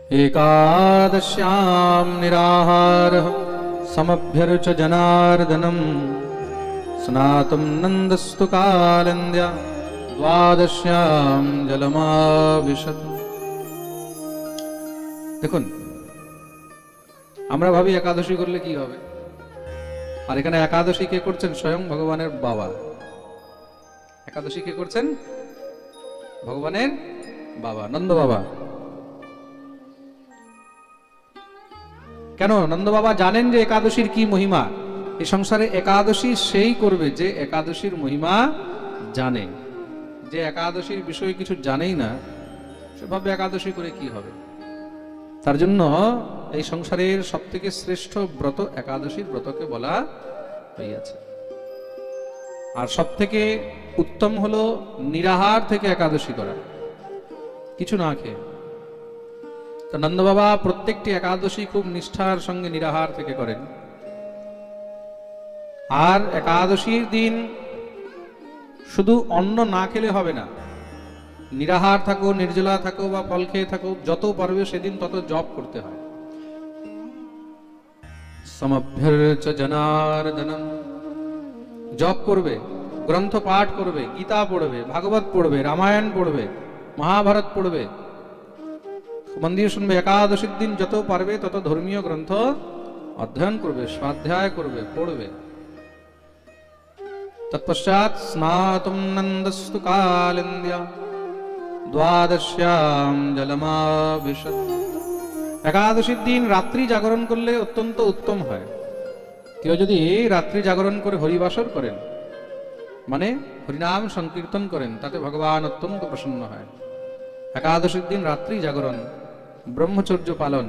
एकादश्यां निराहारः समभ्यर्च जनार्दनम् स्नातुं नन्दस्तु कालन्द्या द्वादश्यां जलमाविशत्। দেখুন, আমরা ভাবি একাদশী করলে কি হবে, আর এখানে একাদশী কে করছেন? স্বয়ং ভগবানের বাবা। একাদশী কে করছেন? ভগবানের বাবা, নন্দ বাবা। কেন? নন্দ বাবা জানেন যে একাদশীর কি মহিমা। এই সংসারে একাদশী সেই করবে যে একাদশীর মহিমা জানে। যে একাদশীর বিষয়ে কিছু জানেই না, সেভাবে একাদশী করে কি হবে? তার জন্য এই সংসারের সব থেকে শ্রেষ্ঠ ব্রত একাদশীর ব্রতকে বলা হইয়াছে। আর সব থেকে উত্তম হলো নিরাহার থেকে একাদশী করা, কিছু না খেয়ে। তো নন্দ বাবা প্রত্যেকটি একাদশী খুব নিষ্ঠার সঙ্গে নিরাহার থেকে করেন। আর একাদশীর দিন শুধু অন্ন না খেলে হবে না, নিরাহার থাকো, নির্জলা থাকো বা ফল খেয়ে থাকো, যত পারবে সেদিন তত জপ করতে হয়। সমভ্যর্চ জনার্দনম, জপ করবে, গ্রন্থ পাঠ করবে, গীতা পড়বে, ভাগবত পড়বে, রামায়ণ পড়বে, মহাভারত পড়বে। মন দিয়ে শুনবে, একাদশীর দিন যত পারবে তত ধর্মীয় গ্রন্থ অধ্যয়ন করবে, স্বাধ্যায় করবে, পড়বে। তৎপশ্চাৎ স্নাতুম নন্দস্তু কালিন্দ্যা দ্বাদশ্যাম জলমাভিষৎ। একাদশীর দিন রাত্রি জাগরণ করলে অত্যন্ত উত্তম হয়। কেউ যদি রাত্রি জাগরণ করে হরিবাসর করেন, মানে হরিনাম সংকীর্তন করেন, তাতে ভগবান অত্যন্ত প্রসন্ন হয়। একাদশীর দিন রাত্রি জাগরণ, ব্রহ্মচর্য পালন,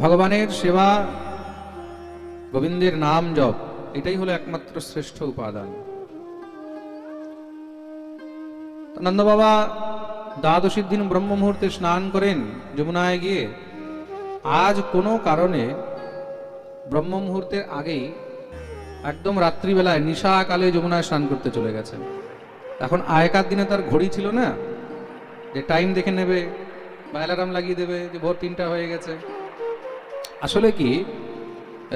ভগবানের সেবা, গোবিন্দের নাম জপ, এটাই হলো একমাত্র শ্রেষ্ঠ উপাদান। নন্দ বাবা দ্বাদশীর দিন ব্রহ্ম মুহূর্তে স্নান করেন যমুনায় গিয়ে। আজ কোনো কারণে ব্রহ্ম মুহূর্তের আগেই একদম রাত্রিবেলায় নিশাকালে যমুনায় স্নান করতে চলে গেছেন। এখন আগেকার দিনে তার ঘড়ি ছিল না যে টাইম দেখে নেবে বা অ্যালার্ম লাগিয়ে দেবে যে ভোর 3টা হয়ে গেছে। আসলে কি,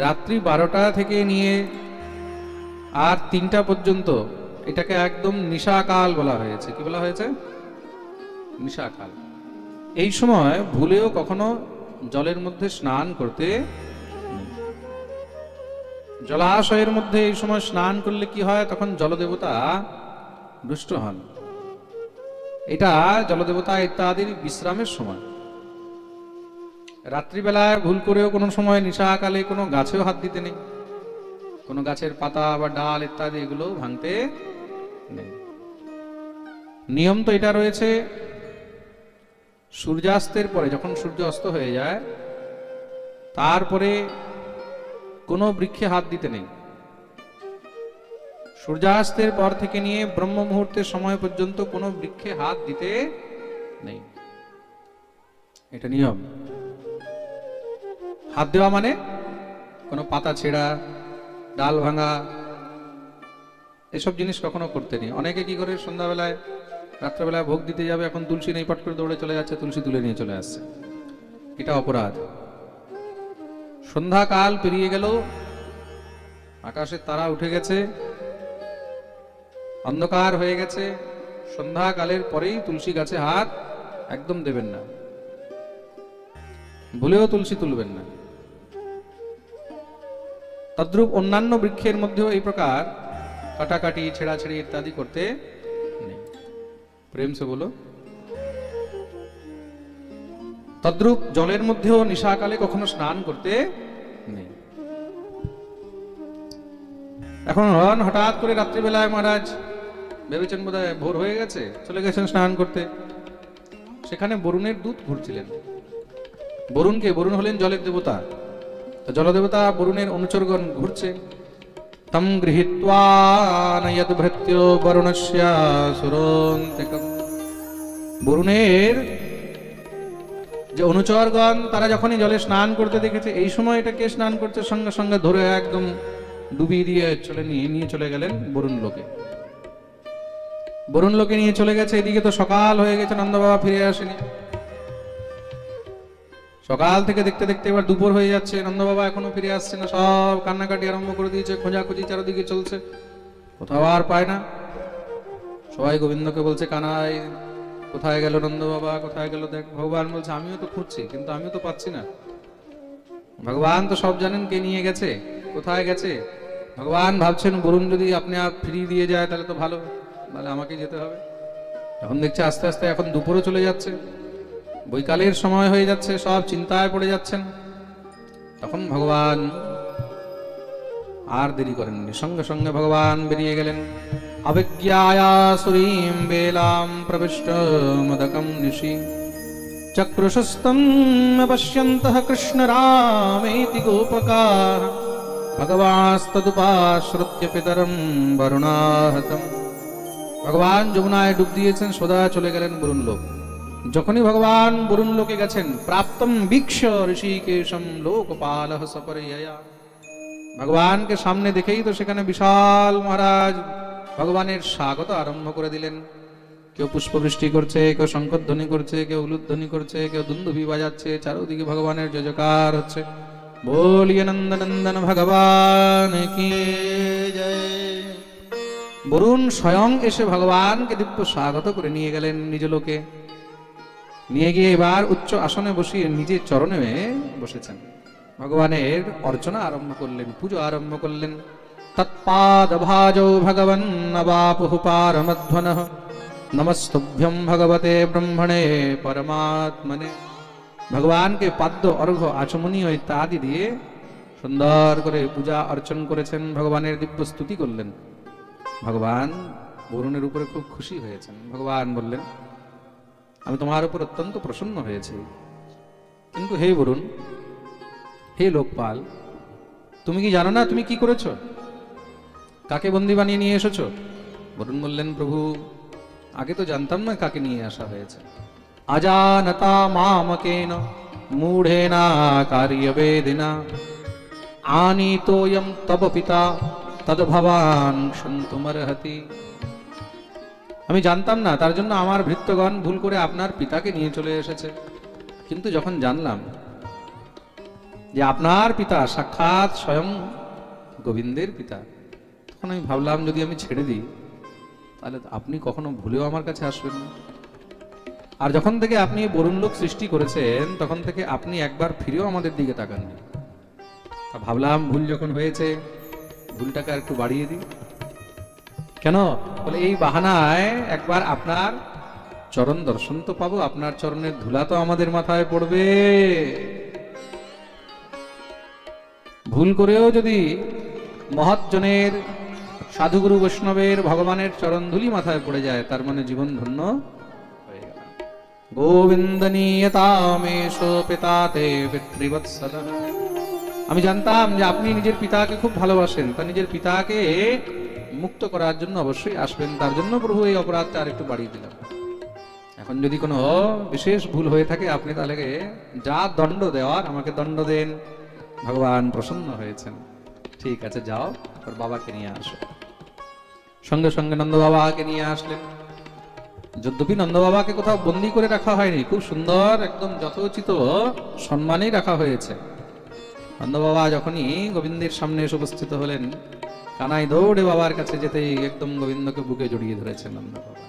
রাত্রি 12টা থেকে নিয়ে আর 3টা পর্যন্ত এটাকে একদম নিশাকাল বলা হয়েছে। কি বলা হয়েছে? নিশাকাল। এই সময় ভুলেও কখনো জলের মধ্যে স্নান করতে নেই। জলাশয়ের মধ্যে এই সময় স্নান করলে কি হয়? তখন জলদেবতা দুষ্ট হন। এটা জলদেবতা ইত্যাদির বিশ্রামের সময়। রাত্রিবেলায় ভুল করেও কোনো সময় নিশাকালে কোনো গাছেও হাত দিতে নেই, কোনো গাছের পাতা বা ডাল ইত্যাদি এগুলো ভাঙতে নেই। নিয়ম তো এটা রয়েছে, সূর্যাস্তের পরে, যখন সূর্য অস্ত হয়ে যায়, তারপরে কোনো বৃক্ষে হাত দিতে নেই। সূর্যাস্তের পর থেকে নিয়ে ব্রহ্ম মুহূর্তের সময় পর্যন্ত কোনো বৃক্ষে হাত দিতে নেই, এটা নিয়ম। হাত দেওয়া মানে কোনো পাতা ছেঁড়া, ডাল ভাঙা, এসব জিনিস কখনো করতে নেই। অনেকে কি করে, সন্ধ্যাবেলায় রাত্রেবেলায় ভোগ দিতে যাবে, এখন তুলসী নেই, পট করে দৌড়ে চলে যাচ্ছে, তুলসী তুলে নিয়ে চলে আসছে, এটা অপরাধ। সন্ধ্যাকাল পেরিয়ে গেল, আকাশের তারা উঠে গেছে, অন্ধকার হয়ে গেছে, সন্ধ্যাকালের পরেই তুলসী গাছে হাত একদম দেবেন না, ভুলেও তুলসী তুলবেন না। তদ্রূপ অন্যান্য বৃক্ষের মধ্যেও এই প্রকার কাটাকাটি, ছেড়াছেড়ি ইত্যাদি করতে নেই। প্রেম সে বলো। তদ্রূপ জলের মধ্যেও নিশাকালে কখনো স্নান করতে নেই। এখন হঠাৎ করে রাত্রিবেলায় মহারাজ ভেবেছেন বোধহয় ভোর হয়ে গেছে, চলে গেছেন স্নান করতে। সেখানে বরুণের দূত ঘুরছিলেন। বরুণকে, বরুণ হলেন জলের দেবতা। জলদেবতা বরুণের অনুচরগণ ঘুরছে। তম গৃহীত্বা নয়দ্ভৃত্য বরুণস্য সুরন্তিকম। বরুণের যে অনুচরগণ, তারা যখনই জলে স্নান করতে দেখেছে, এই সময় এটাকে স্নান করতে, সঙ্গে সঙ্গে ধরে একদম ডুবিয়ে দিয়ে নিয়ে চলে গেলেন বরুণ লোকে। বরুণ লোকে নিয়ে চলে গেছে। এদিকে তো সকাল হয়ে গেছে, নন্দ বাবা ফিরে আসেনি। সকাল থেকে দেখতে দেখতে এবার দুপুর হয়ে যাচ্ছে, নন্দ বাবা এখনো ফিরে আসছে না। সব কান্নাকাটি আরম্ভ করে দিয়েছে, খোঁজাখুঁজি চারিদিকে চলছে, কোথাও আর পায় না। সবাই গোবিন্দকে বলছে, কানাই কোথায় গেল নন্দ বাবা, কোথায় গেল দেখ। ভগবান বলছে, আমিও তো খুঁজছি, কিন্তু আমিও তো পাচ্ছি না। ভগবান তো সব জানেন কে নিয়ে গেছে, কোথায় গেছে। ভগবান ভাবছেন, বরুণ যদি আপনি ফিরিয়ে দিয়ে যায় তাহলে তো ভালো, তাহলে আমাকে যেতে হবে। এখন দেখছে আস্তে আস্তে এখন দুপুরও চলে যাচ্ছে, বৈকালের সময় হয়ে যাচ্ছে, সব চিন্তায় পড়ে যাচ্ছেন। তখন ভগবান আর দেরি করেননি, সঙ্গে সঙ্গে ভগবান বেরিয়ে গেলেন। অবিজ্ঞায়া সুরীম বেলাম প্রবিষ্ট মদকম নিশি চক্রুষস্তম পশ্যন্তঃ কৃষ্ণ রামেতি গোপকাঃ ভগবাস্তদুপাশ্রিত্য পিতরম বরুণাহতম। ভগবান যমুনায় ডুব দিয়েছেন, সোজা চলে গেলেন বরুণ লোক। যখনই ভগবান বরুণ লোকে গেছেন, প্রাপ্তম বীক্ষ ঋষিকেশম লোকপালঃ সপরিয়য়া। ভগবানকে সামনে দেখেই তো সেখানে বিশাল মহারাজ ভগবানের স্বাগত আরম্ভ করে দিলেন। কেউ পুষ্পবৃষ্টি করছে, কেউ শঙ্খধ্বনি করছে, কেউ উলুধ্বনি করছে, কেউ দুন্দুভি বাজাচ্ছে, চারদিকে ভগবানের জয়জয়কার হচ্ছে। বলিয়ে নন্দনন্দন ভগবান কি জয়। বরুণ স্বয়ং এসে ভগবানকে দিব্য স্বাগত করে নিয়ে গেলেন নিজ লোকে। নিয়ে গিয়ে এবার উচ্চ আসনে বসিয়ে নিজের চরণে বসেছেন। ভগবানের অর্চনা আরম্ভ করলেন, পুজো আরম্ভ করলেন। তৎপাদ ভাজৌ ভগবন নবাপুঃ পারমধ্বনঃ নমস্তুভ্যম ভগবতে ব্রহ্মণে পরমাত্মনে। ভগবানকে পাদ্য অর্ঘ্য আচমনীয় ইত্যাদি দিয়ে সুন্দর করে পূজা অর্চন করেছেন, ভগবানের দিব্য স্তুতি করলেন। ভগবান বরুণের উপরে খুব খুশি হয়েছেন। ভগবান বললেন, আমি তোমার উপর অত্যন্ত প্রসন্ন হয়েছি, কিন্তু হে বরুণ, হে লোকপাল, তুমি কি জানো না তুমি কি করেছো, কাকে বন্দী বানিয়ে নিয়ে এসেছো? বরুণ বললেন, প্রভু আগে তো জানতাম না কাকে নিয়ে আসা হয়েছে। অজানতা মামকেন মূঢ়েনা কার্যবেদিনা আনীতোয়ম তব পিতা তদ ভবান সন্তুমর্হতি। আমি জানতাম না, তার জন্য আমার ভৃত্যগণ ভুল করে আপনার পিতাকে নিয়ে চলে এসেছে। কিন্তু যখন জানলাম যে আপনার পিতা সাক্ষাৎ স্বয়ং গোবিন্দের পিতা, তখন আমি ভাবলাম যদি আমি ছেড়ে দিই তাহলে আপনি কখনো ভুলেও আমার কাছে আসবেন না। আর যখন থেকে আপনি বরুণ লোক সৃষ্টি করেছেন, তখন থেকে আপনি একবার ফিরেও আমাদের দিকে তাকাননি। তা ভাবলাম ভুল যখন হয়েছে, ভুলটাকে একটু বাড়িয়ে দিই। কেন বলে, এই বাহানায় একবার আপনার চরণ দর্শন তো পাবো, আপনার চরণের ধুলা তো আমাদের মাথায় পড়বে। ভুল করেও যদি মহৎজনের সাধুগুরু বৈষ্ণবের ভগবানের চরণ ধুলি মাথায় পড়ে যায়, তার মানে জীবন ধন্য হয়ে গেল। গোবিন্দনীয়তামেষ পিতাতে পিতৃবৎসলঃ। আমি জানতাম যে আপনি নিজের পিতাকে খুব ভালোবাসেন, তা নিজের পিতাকে মুক্ত করার জন্য অবশ্যই আসবেন। তার জন্য প্রভু এই অপরাধটা আর একটু বাড়িয়ে দিলাম। এখন যদি কোনো বিশেষ ভুল হয়ে থাকে, আপনি তাহলে যা দণ্ড দেওয়ার আমাকে দণ্ড দেন। ভগবান প্রসন্ন হয়েছেন। ঠিক আছে, যাও তোর বাবাকে নিয়ে আসো। সঙ্গে সঙ্গে নন্দ বাবাকে নিয়ে আসলেন। যদ্যপি নন্দ বাবাকে কোথাও বন্দি করে রাখা হয়নি, খুব সুন্দর একদম যথোচিত সম্মানেই রাখা হয়েছে। নন্দ বাবা যখনই গোবিন্দের সামনে এসে উপস্থিত হলেন, কানাই দৌড়ে বাবার কাছে যেতেই একদম গোবিন্দকে বুকে জড়িয়ে ধরেছেন নন্দ বাবা।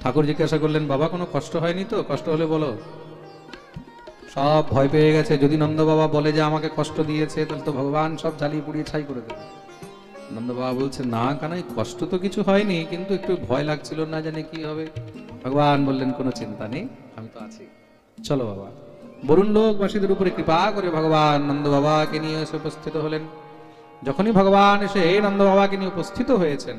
ঠাকুর জিজ্ঞাসা করলেন, বাবা কোনো কষ্ট হয়নি তো? কষ্ট হলে বলো। সব ভয় পেয়ে গেছে, যদি নন্দ বাবা বলে যে আমাকে কষ্ট দিয়েছে, তাহলে তো ভগবান সব জ্বালিয়ে পুড়িয়ে ছাই করে দেবে। নন্দ বাবা বলছে, না কানাই, কষ্ট তো কিছু হয়নি, কিন্তু একটু ভয় লাগছিল, না জানি কি হবে। ভগবান বললেন, কোনো চিন্তা নেই, আমি তো আছি, চলো বাবা। বরুণ লোকবাসীদের উপরে কৃপা করে ভগবান নন্দ বাবাকে নিয়ে এসে উপস্থিত হলেন। যখনই ভগবান এসে নন্দ বাবাকে নিয়ে উপস্থিত হয়েছেন,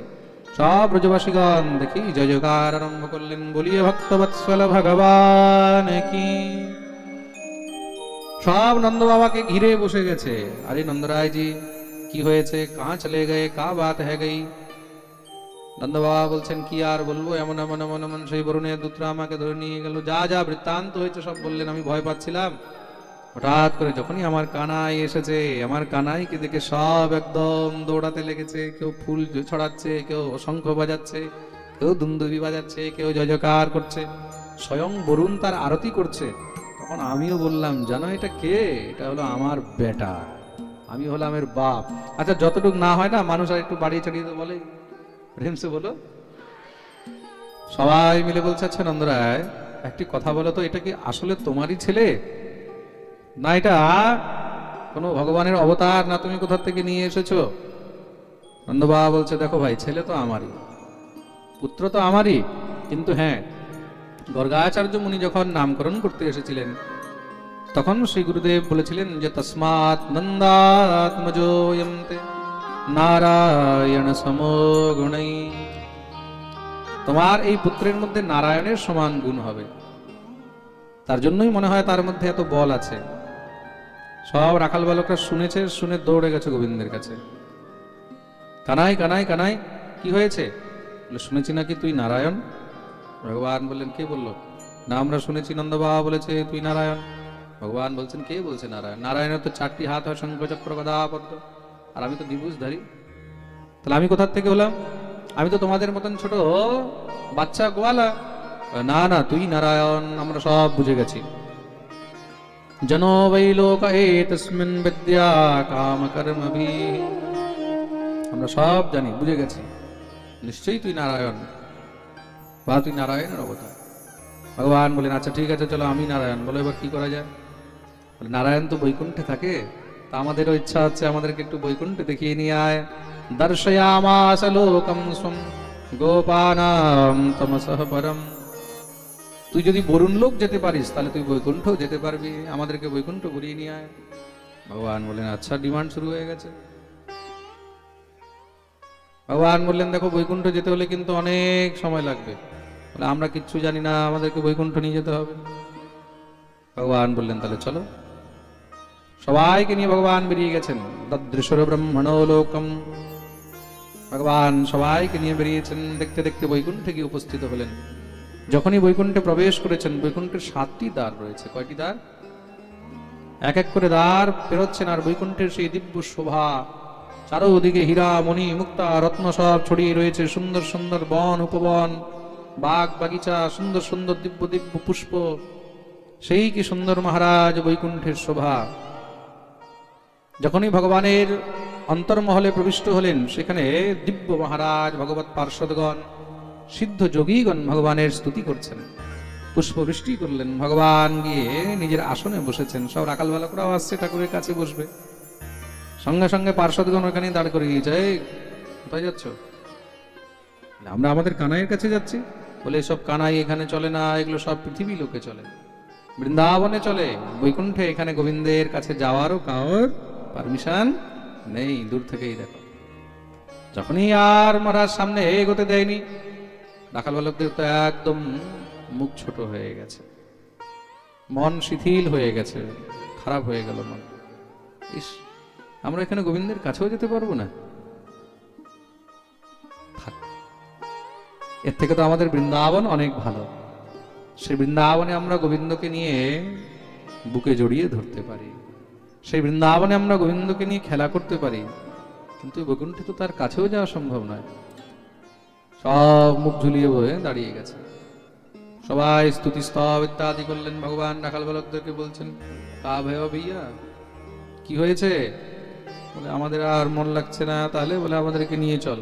সব ব্রজবাসীগণ দেখি জয় জয়কার আরম্ভ করলেন। বলিয়ে ভক্তবৎসল ভগবান কি। সব নন্দ বাবাকে ঘিরে বসে গেছে। আরে নন্দরায়জি, কি হয়েছে? কাহা চলে গয়ে, কা বাত হ্যাঁ গই? নন্দ বাবা বলছেন, কি আর বলবো, এমন এমন এমন এমন সেই বরুণের দূতরা আমাকে ধরে নিয়ে গেল। যা যা বৃত্তান্ত হয়েছে সব বললেন। আমি ভয় পাচ্ছিলাম। হঠাৎ করে যখনই আমার কানাই এসেছে, আমার কানাইকে দেখে সব একদম দৌড়াতে লেগেছে। কেউ ফুল ছড়াচ্ছে, কেউ শঙ্খ বাজাচ্ছে, কেউ দুন্দুভি বাজাচ্ছে, কেউ জয় জয়কার করছে। স্বয়ং বরুণ তার আরতি করছে। তখন তখন আমিও বললাম, জানো এটা কে? এটা হলো আমার বেটা, আমি হলাম এর বাপ। আচ্ছা, যতটুকু না হয় না মানুষ আর একটু বাড়িয়ে চাড়িয়ে তো বলে, প্রেমসে বলো। সবাই মিলে বলছে, আচ্ছা নন্দরায় একটি কথা বলো তো, এটা কি আসলে তোমারই ছেলে, না এটা কোনো ভগবানের অবতার, না তুমি কোথা থেকে নিয়ে এসেছো? নন্দবাবা বলছে, দেখো ভাই, ছেলে তো আমারই, পুত্র তো আমারই, কিন্তু হ্যাঁ, গর্গাচার্য মুনি যখন নামকরণ করতে এসেছিলেন তখন শ্রী গুরুদেব বলেছিলেন যে তস্মাৎ নন্দাত্মজোয়ন্তে নারায়ণ সমো গুণৈ, তোমার এই পুত্রের মধ্যে নারায়ণের সমান গুণ হবে। তার জন্যই মনে হয় তার মধ্যে এত বল আছে। সব রাখাল বালকরা শুনেছে, শুনে দৌড়ে গেছে গোবিন্দের কাছে। কানাই কানাই কানাই, কি হয়েছে? শুনেছি নাকি তুই নারায়ণ। ভগবান বললেন, কে বললো? না, আমরা শুনেছি, নন্দবাবা বলেছে তুই নারায়ণ। ভগবান বলছেন, কে বলছে নারায়ণ? নারায়ণের তো 4টি হাত হয়, শঙ্খ চক্র গদা পদ্ম, আর আমি তো দ্বিভুজধারী। তাহলে আমি কোথা থেকে হলাম? আমি তো তোমাদের মতন ছোট বাচ্চা গোয়ালা। না না, তুই নারায়ণ, আমরা সব বুঝে গেছি। জনো বৈ লোক এতস্মিন বিদ্যা কাম কর্মভি, আমরা সব জানি, বুঝে গেছি, নিশ্চয়ই তুই নারায়ণ, বা তুই নারায়ণের অবতার। ভগবান বলেন, আচ্ছা ঠিক আছে, চলো আমি নারায়ণ। বলো এবার কি করা যায়? নারায়ণ তো বৈকুণ্ঠে থাকে, তা আমাদেরও ইচ্ছা হচ্ছে আমাদেরকে একটু বৈকুণ্ঠে দেখিয়ে নিয়ে আয়। দর্শয়ামাস লোকম স্বম গোপানাম তমসঃ পরম, তুই যদি বরুণ লোক যেতে পারিস তাহলে তুই বৈকুণ্ঠ যেতে পারবি, আমাদেরকে বৈকুণ্ঠ ঘুরিয়ে নিয়ে আয়। ভগবান বললেন, আচ্ছা, ডিমান্ড শুরু হয়ে গেছে। ভগবান বললেন, দেখো বৈকুণ্ঠ যেতে হলে কিন্তু অনেক সময় লাগবে। বলে, আমরা কিচ্ছু জানি না, আমাদেরকে বৈকুণ্ঠ নিয়ে যেতে হবে। ভগবান বললেন, তাহলে চলো। সবাইকে নিয়ে ভগবান বেরিয়ে গেছেন। দদৃশর ব্রহ্মণো লোকম, ভগবান সবাইকে নিয়ে বেরিয়েছেন। দেখতে দেখতে বৈকুণ্ঠে গিয়ে উপস্থিত হলেন। যখনই বৈকুণ্ঠে প্রবেশ করেছেন, বৈকুণ্ঠের 7টি দ্বার রয়েছে। কয়টি দ্বার? এক এক করে দ্বার পেরোচ্ছেন, আর বৈকুণ্ঠের সেই দিব্য শোভা, চারোদিকে হীরা মণি মুক্তা রত্ন সব ছড়িয়ে রয়েছে। সুন্দর সুন্দর বন উপবন, বাগ বাগিচা, সুন্দর সুন্দর দিব্য দিব্য পুষ্প, সেই কি সুন্দর মহারাজ বৈকুণ্ঠের শোভা। যখনই ভগবানের অন্তর্মহলে প্রবিষ্ট হলেন, সেখানে দিব্য মহারাজ, ভগবৎ পার্ষদগণ, সিদ্ধ যোগীগণ ভগবানের স্তুতি করছেন, পুষ্পবৃষ্টি করলেন। ভগবান গিয়ে নিজের আসনে বসেছেন। সব রাখাল বালকরাও আসছে ঠাকুরের কাছে বসবে। সঙ্গে সঙ্গে পার্ষদগণ ওখানে দাঁড় করে গিয়েছে। কোথায় যাচ্ছ? আমরা আমাদের কানাইয়ের কাছে যাচ্ছি। বলে, সব কানাই এখানে চলে না, এগুলো সব পৃথিবী লোকে চলে, বৃন্দাবনে চলে, বৈকুণ্ঠে এখানে গোবিন্দের কাছে যাওয়ারও কারোর পারমিশন নেই। দূর থেকেই দেখো। যখনই আর মহারাজ সামনে এগোতে দেয়নি, রাখাল বালকদের তো একদম মুখ ছোট হয়ে গেছে, মন শিথিল হয়ে গেছে, খারাপ হয়ে গেল মন। ইস, আমরা এখানে গোবিন্দের কাছেও যেতে পারবো না। এর থেকে তো আমাদের বৃন্দাবন অনেক ভালো। সেই বৃন্দাবনে আমরা গোবিন্দকে নিয়ে বুকে জড়িয়ে ধরতে পারি, সেই বৃন্দাবনে আমরা গোবিন্দকে নিয়ে খেলা করতে পারি। কিন্তু বৈকুণ্ঠে তো তার কাছেও যাওয়া সম্ভব নয়। সব মুখ ঝুলিয়ে বয়ে দাঁড়িয়ে গেছে। সবাই স্তুতি স্তব ইত্যাদি করলেন। ভগবান রাখাল বালকদেরকে বলছেন, কা ভয় ভাইয়া, কি হয়েছে? বলে, আমাদের আর মন লাগছে না। তাহলে বলে, আমাদেরকে নিয়ে চল।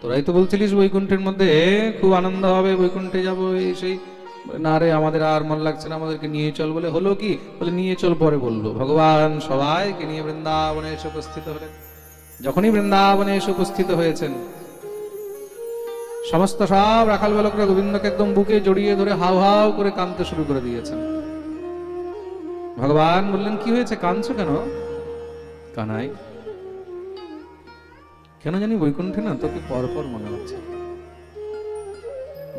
তোরাই তো বলছিলিস বৈকুণ্ঠের মধ্যে খুব আনন্দ হবে, বৈকুণ্ঠে যাবো, এই সেই। না রে, আমাদের আর মন লাগছে না, আমাদেরকে নিয়ে চল। বলে, হলো কি? বলে, নিয়ে চল পরে বলবো। ভগবান সবাইকে নিয়ে বৃন্দাবনে এসে উপস্থিত হলেন। যখনই বৃন্দাবনে এসে উপস্থিত হয়েছেন, সমস্ত সব রাখাল বালকরা গোবিন্দকে একদম বুকে জড়িয়ে ধরে হাউ হাউ করে কাঁদতে শুরু করে দিয়েছেন। ভগবান বললেন, কি হয়েছে, কাঁদছো কেন? কানাই, কেন জানি বৈকুণ্ঠে না তোকে পরপর মনে হচ্ছে।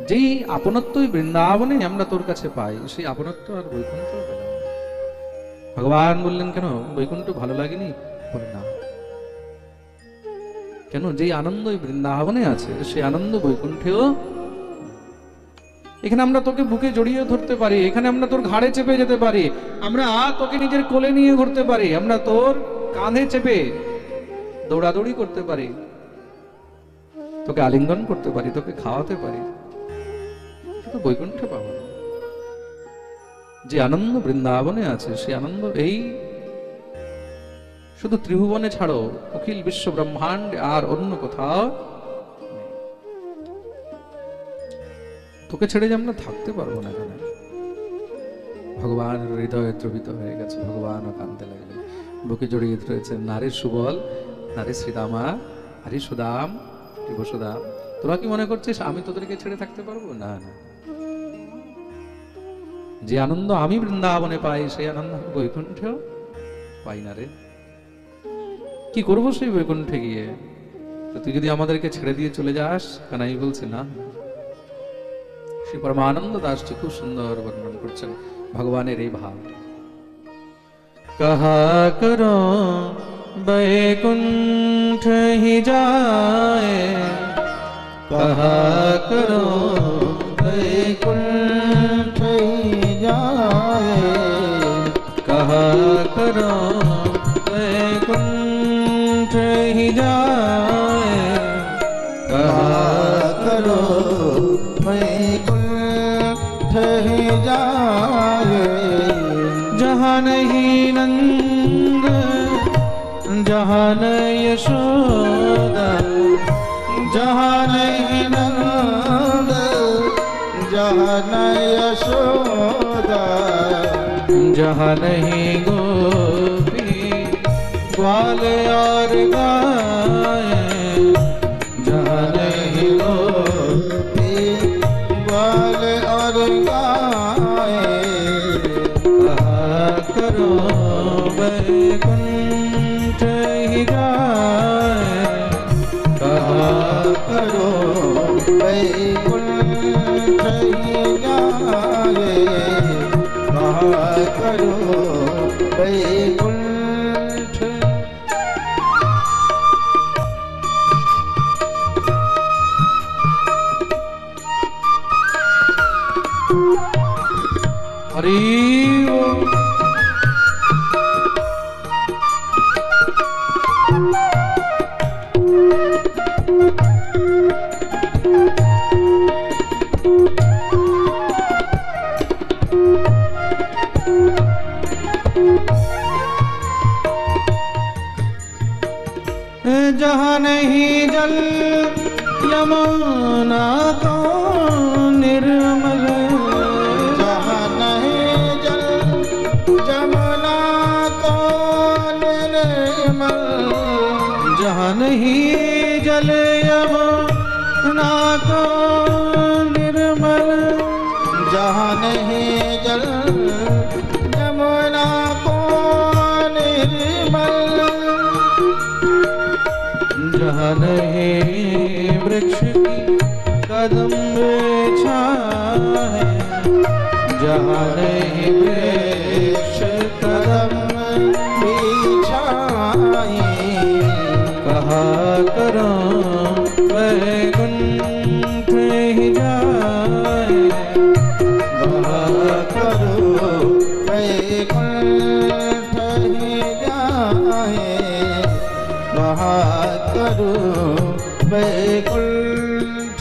যেই আপনত্ব বৃন্দাবনে আমরা তোর কাছে পাই, সেই আপনত্ব আর বৈকুণ্ঠ পেলাম। ভগবান বললেন, কেন বৈকুণ্ঠ ভালো লাগেনি? বলে, না। কেন? যেই আনন্দ বৃন্দাবনে আছে, সেই আনন্দ বৈকুণ্ঠেও। এখানে আমরা তোকে বুকে জড়িয়ে ধরতে পারি, এখানে আমরা তোর ঘাড়ে চেপে যেতে পারি, আমরা তোকে নিজের কোলে নিয়ে ঘুরতে পারি, আমরা তোর কাঁধে চেপে দৌড়াদৌড়ি করতে পারি, তোকে আলিঙ্গন করতে পারি, তোকে খাওয়াতে পারি। তো বৈকুণ্ঠে পাবো না। যে আনন্দ বৃন্দাবনে আছে, সেই আনন্দ এই শুধু ত্রিভুবনে ছাড়ো, অখিল বিশ্ব ব্রহ্মাণ্ডে আর অন্য কোথাও নেই। তোকে ছেড়ে যে আমরা থাকতে পারবো না এখানে। ভগবান হৃদয়ে দ্রবিত হয়ে গেছে, ভগবান কাঁদতে লাগলেন, বুকে জড়িয়ে ধরেছেন। নারীর সুবল, নারী শ্রীদামা, হরি সুদাম, বসুদাম, তোরা কি মনে করছিস আমি তোদেরকে ছেড়ে থাকতে পারবো? না না, যে আনন্দ আমি বৃন্দাবনে পাই সেই আনন্দ আমি বৈকুণ্ঠেও পাই না রে। কি করবো সেই বৈকুণ্ঠে গিয়ে? তুই যদি আমাদেরকে ছেড়ে দিয়ে চলে যাস, কানাই বলছে না। শ্রী পরমানন্দ দাস খুব সুন্দর বর্ণন করছেন ভগবানের এই ভাব। कहा करो बैकुंठ ही जाए, कहा करो बैकुंठ ही जाए, कहा करो बैकुंठ ही जाए, कहा करो बैकुंठ ही जाए, जहाँ नहीं नंद जहाँ नहीं यशोदा, जहाँ नहीं नंद जहाँ नहीं यशोदा, जहाँ नहीं गोपी ग्वाल और गाय, जहाँ नहीं गोपी ग्वाल और गाय, करो बैकुंठ ही जाए, कहा करो बैकुंठ ही जाए, कहा करो बैकुंठ। हरि ओम। जहाँ नहीं जल यमुना तो निर्मल, जहाँ नहीं जल यमुना तो निर्मल, जहाँ नहीं जल यमुना तो निर्मल, जहाँ नहीं जल यमुना को निर्मल, जहाँ नहीं वृक्ष की कदम छाए, जहाँ नहीं वृक्ष कदम बिछाए, कहा करो बैकुंठ ही जाए, कहा करो बैकुंठ ही जाए, कहा करो बैकुंठ।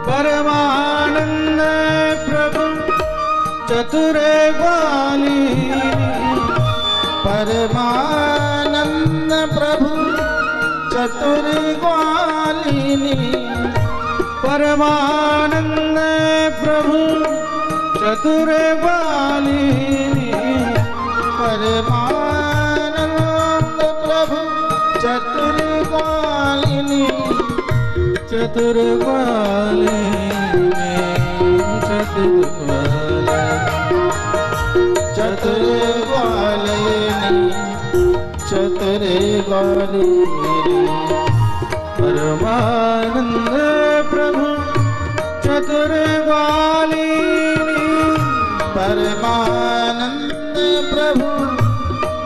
परमानंद प्रभु चतुर ग्वालिनी, परमानंद प्रभु चतुर ग्वालिनी, परमानंद प्रभु चतुर ग्वालिनी, परमानंद प्रभु चतुर ग्वालिनी, चतुर ग्वालिनी, चतुर ग्वालिनी, चतुर ग्वालिनी, चतुर ग्वाले परमानंद प्रभु चतुर ग्वाले परमानंद प्रभु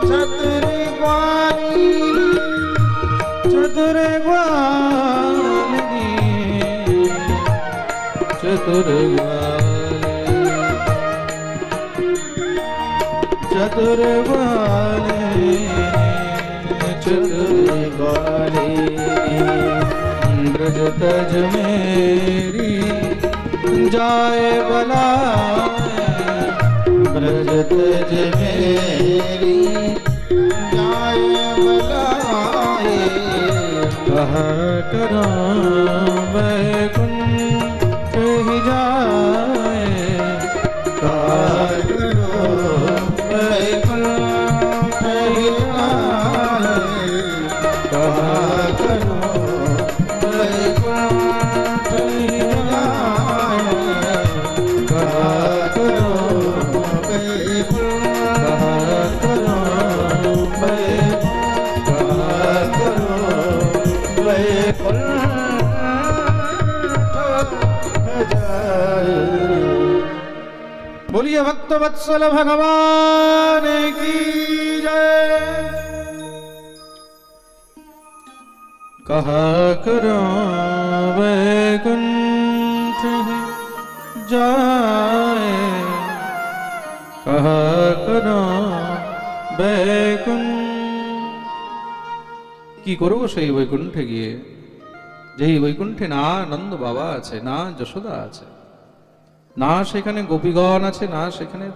चतुर ग्वाले चतुर ग्वाले चतुर चतुर ग्वाले चतुर ग्वाले ब्रज तज मेरी जाए बलाए ब्रज तज मेरी जाए बलाए कहा करो वैकुंठ ही जाए कहा करो वैकुंठ ही जाए कहा करो वैकुंठ ही जाए कहा करो बोलिए भक्त वत्सल भगवान की जय। कहा करो वैकुंठ जाए कहा करो वैकुंठ কি করব সেই বৈকুণ্ঠে গিয়ে যেই বৈকুণ্ঠে না নন্দ বাবা আছে না যশোদা আছে না সেখানে গোপীগণ আছে না সেখানে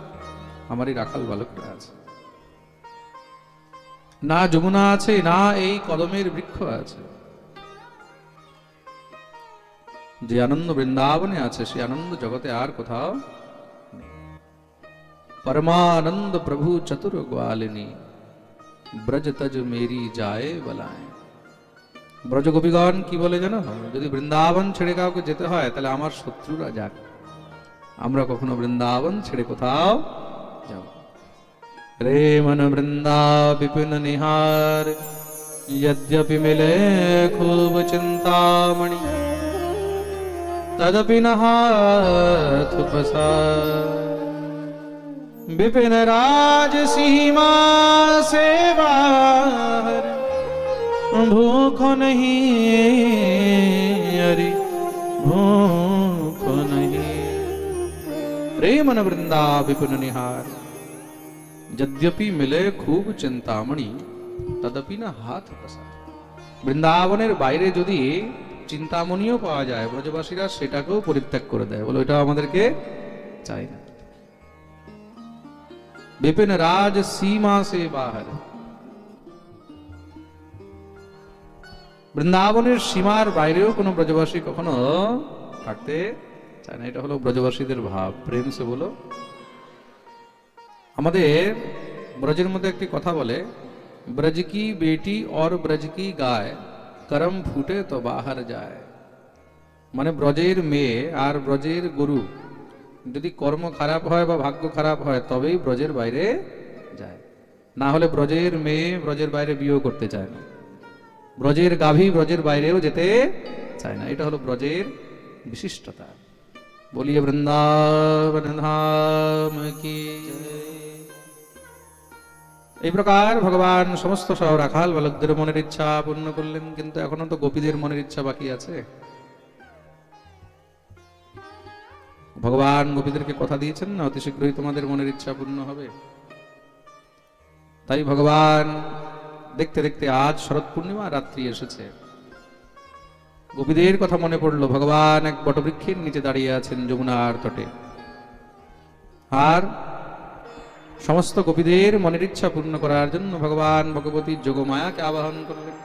আমারই রাখাল বালকরা আছে না যমুনা আছে না এই কদমের বৃক্ষ আছে যে আনন্দ বৃন্দাবনে আছে সেই আনন্দ জগতে আর কোথাও परमानंद प्रभु चतुर ग्वालिनी ब्रज तज मेरी जाए बलाए ব্রজ গোপীগণ কি বলে জানো যদি বৃন্দাবন ছেড়ে কাউকে যেতে হয় তাহলে আমার শত্রুরা যাক আমরা কখনো বৃন্দাবন ছেড়ে কোথাও যাব রে মন বৃন্দা বিপিন নিহার यद्यपि मिले खूब चिंतामणि तदपि न हाथ पसार विपिन राज सीमा से बाहर भूखो नहीं अरे भूखो नहीं प्रेमन वृंदा विपिन निहार यद्यपि मिले खूब चिंतामणि तदपि ना हाथ पसार বৃন্দাবনের বাইরে যদি চিন্তামণিও পাওয়া যায় ব্রজবাসীরা সেটাকেও পরিত্যাগ করে দেয় বলে ওটা আমাদেরকে চাই না विपिन राज सीमा से बाहर বৃন্দাবনের সীমার বাইরেও কোনো ব্রজবাসী কখনো থাকতে চায় না এটা হলো ব্রজবাসীদের ভাব প্রেম সে বলো আমাদের ব্রজের মধ্যে একটি কথা বলে ब्रज की बेटी और ब्रज की गाय करम फूटे तो बाहर जाए মানে ব্রজের মেয়ে আর ব্রজের গরু যদি কর্ম খারাপ হয় বা ভাগ্য খারাপ হয় তবেই ব্রজের বাইরে যায় না হলে ব্রজের মেয়ে ব্রজের বাইরে বিয়ে করতে চায় না ব্রজের গাভী ব্রজের বাইরেও যেতে চায় না এটা হলো ব্রজের বিশিষ্টতা বলিয়ে বৃন্দাবন ধাম কি এই প্রকার ভগবান সমস্ত সহ রাখাল বালকদের মনের ইচ্ছা পূর্ণ করলেন কিন্তু এখনো তো গোপীদের মনের ইচ্ছা বাকি আছে ভগবান গোপীদেরকে কথা দিয়েছেন না অতি শীঘ্রই তোমাদের মনের ইচ্ছা পূর্ণ হবে তাই ভগবান দেখতে দেখতে আজ শরৎ পূর্ণিমা রাত্রি এসেছে গোপীদের কথা মনে পড়লো ভগবান এক বটবৃক্ষের নিচে দাঁড়িয়ে আছেন যমুনার তটে আর সমস্ত গোপীদের মনের ইচ্ছা পূর্ণ করার জন্য ভগবান ভগবতী যোগমায়াকে আবাহন করলেন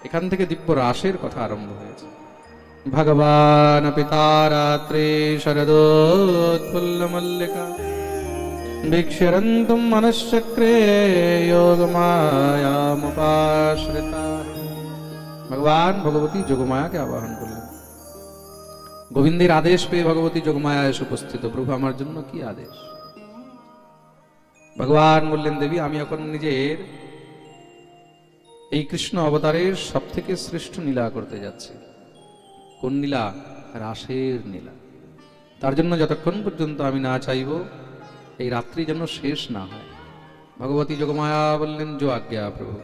এখান থেকে দিব্য রাসের কথা আরম্ভ হয়েছে ভগবান পিতা রাত্রে শরদোৎফুল্ল মল্লিকা ভিক্ষরন্তুম মনশ্চক্রে যোগমায়ামুপাশ্রিতা ভগবান ভগবতী যোগমায়াকে আবাহন করলেন গোবিন্দের আদেশ পেয়ে ভগবতী যোগমায়া এসে উপস্থিত প্রভু আমার জন্য কি আদেশ ভগবান বললেন দেবী আমি এখন নিজের এই কৃষ্ণ অবতারের সব থেকে শ্রেষ্ঠ লীলা করতে যাচ্ছে। কোন লীলা? রাসের লীলা। তার জন্য যতক্ষণ পর্যন্ত আমি না চাইব এই রাত্রি যেন শেষ না হয়। ভগবতী যোগমায়া বললেন, যো আজ্ঞা প্রভু।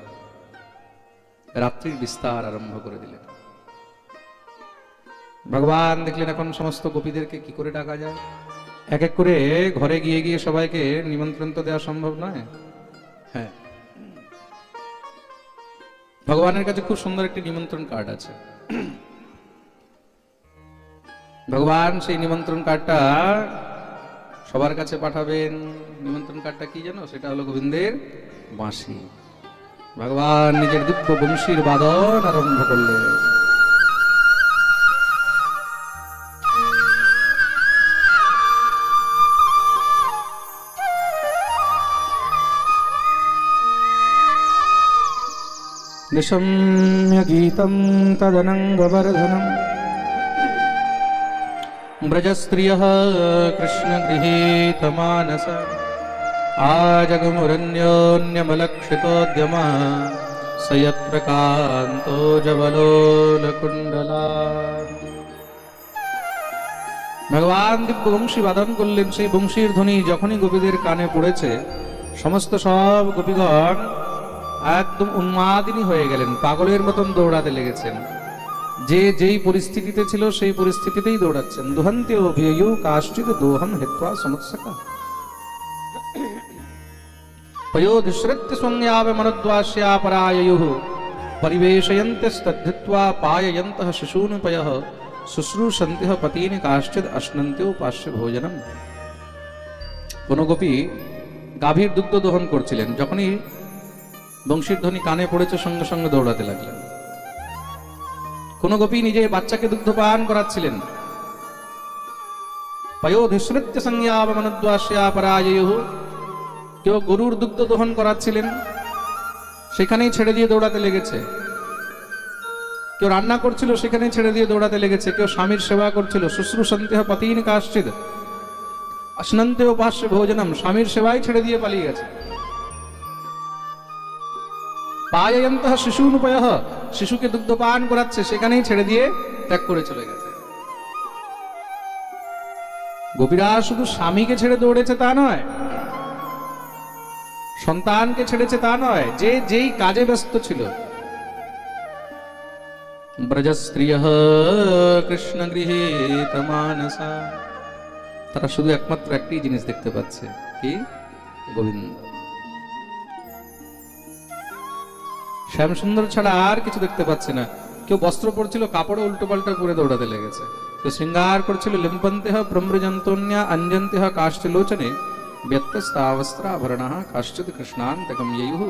রাত্রির বিস্তার আরম্ভ করে দিলেন। ভগবান দেখলেন এখন সমস্ত গোপীদেরকে কি করে ডাকা যায়। এক এক করে ঘরে গিয়ে গিয়ে সবাইকে নিমন্ত্রণ তো দেওয়া সম্ভব নয়। হ্যাঁ, ভগবানের কাছে খুব সুন্দর একটি নিমন্ত্রণ কার্ড আছে। ভগবান সেই নিমন্ত্রণ কার্ডটা সবার কাছে পাঠাবেন। নিমন্ত্রণ কার্ডটা কি জানো? সেটা হলো গোবিন্দের বাঁশি। ভগবান নিজের দিব্য বংশীর বাদন আরম্ভ করলেন। निशम्य गीतं तदनङ्गवर्धनम् व्रजस्त्रियः कृष्णगृहीतमानस आजगमुरन्योन्यमलक्षितोद्यमः स यत्प्रकान्तो जबलोलकुण्डला। ভগবান দিব্য বংশী বাদন করলেন। সেই বংশীর ধ্বনি যখনই গোপীদের কানে পড়েছে, সমস্ত সব গোপীগণ একদম উন্মাদিনী হয়ে গেলেন, পাগলের মতন দৌড়াতে লেগেছেন। যে যেই পরিস্থিতিতে ছিল সেই পরিস্থিতিতেই দৌড়াচ্ছেন। দুহন্তে অভিয়ু কাশ্চিৎ দোহম হেত্বা সমৎসকা পয়োধিশ্রিত্য সংজ্ঞাব মনদ্বাস্যা পরায়য়ুঃ পরিবেশয়ন্তস্তদ্ধিত্বা পায়য়ন্তঃ শিশূন পয়ঃ শুশ্রূষন্তিঃ পতীন কাশ্চিৎ অশ্নন্ত্য পার্শ্বে ভোজনম। কোন গোপী গাভীর দুগ্ধ দহন করছিলেন, যখনই বংশীর ধ্বনি কানে পড়েছে সঙ্গে সঙ্গে দৌড়াতে লাগলেন। কোন গোপী নিজে বাচ্চাকে দুগ্ধ পান করাচ্ছিলেন। পয়োধিশ্রিত্য সংজ্ঞাব মনদ্বাস্যা পরায়য়ুঃ, কেউ গরুর দুগ্ধ দহন করাচ্ছিলেন, সেখানেই ছেড়ে দিয়ে দৌড়াতে লেগেছে। কেউ রান্না করছিল, সেখানেই ছেড়ে দিয়ে দৌড়াতে লেগেছে। কেউ স্বামীর সেবা করছিল, শুশ্রূষন্তিঃ পতীন কাশ্চিৎ অশ্নন্ত্য পার্শ্বে ভোজনম, স্বামীর সেবাই ছেড়ে দিয়ে পালিয়ে গেছে। পায়য়ন্তঃ শিশূন পয়ঃ, শিশুকে দুগ্ধ পান করাচ্ছে, সেখানেই ছেড়ে দিয়ে ত্যাগ করে চলে গেছে। গোপীরা শুধু স্বামীকে ছেড়ে দৌড়েছে তা নয়, সন্তানকে ছেড়েছে তা নয়, যে যেই কাজে ব্যস্ত ছিল। ব্রজস্ত্রিয়ঃ কৃষ্ণ গৃহীত মানসা, তারা শুধু একমাত্র একটি জিনিস দেখতে পাচ্ছে, কি? গোবিন্দ। শ্যাম সুন্দর ছাড়া আর কিছু দেখতে পাচ্ছে না। কেউ বস্ত্র পরছিল, কাপড় উল্টো পাল্টা করে দৌড়াতে লেগেছে। কেউ শৃঙ্গার করছিল, লিম্পন্তেহ ব্রহ্মজন্তন্যা অঞ্জন্তেহ কাষ্ঠলোচনে ব্যত্যস্তাবস্ত্রাভরণঃ কাশ্চিৎ কৃষ্ণান্তকম ইয়ুঃ।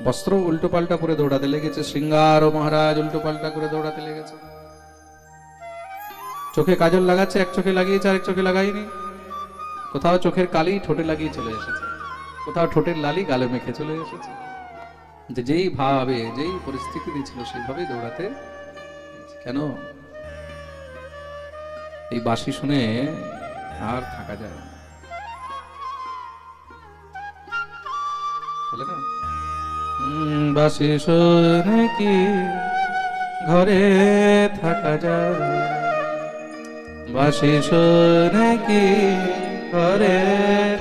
বস্ত্র উল্টো পাল্টা করে দৌড়াতে লেগেছে, শৃঙ্গার ও মহারাজ উল্টো পাল্টা করে দৌড়াতে লেগেছে। চোখে কাজল লাগাচ্ছে, এক চোখে লাগিয়েছে, আরেক চোখে লাগাইনি। কোথাও চোখের কালি ঠোঁটে লাগিয়ে চলে এসেছে, কোথাও ঠোঁটের লালি গালে মেখে চলে এসেছে। যে যেই ভাবে যেই পরিস্থিতি ছিল সেইভাবেই দৌড়াতে। কেন? এই বাঁশি শুনে আর থাকা যায় না, বলে না? বাঁশি শুনে কি ঘরে থাকা যায়, বাঁশি শুনে কি ঘরে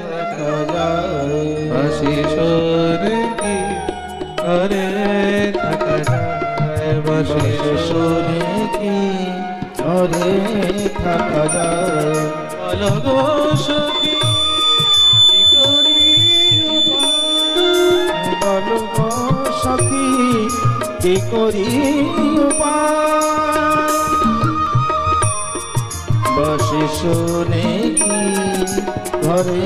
থাকা যায়, বাঁশি শুনে কি ঘরে থাকা যায়, বাঁশি শুনে কি ঘরে থাকা যায়। বলো গো সখী কি করি উপায়, বলো গো সখী কি করি উপায়, বাঁশি শুনে কি ঘরে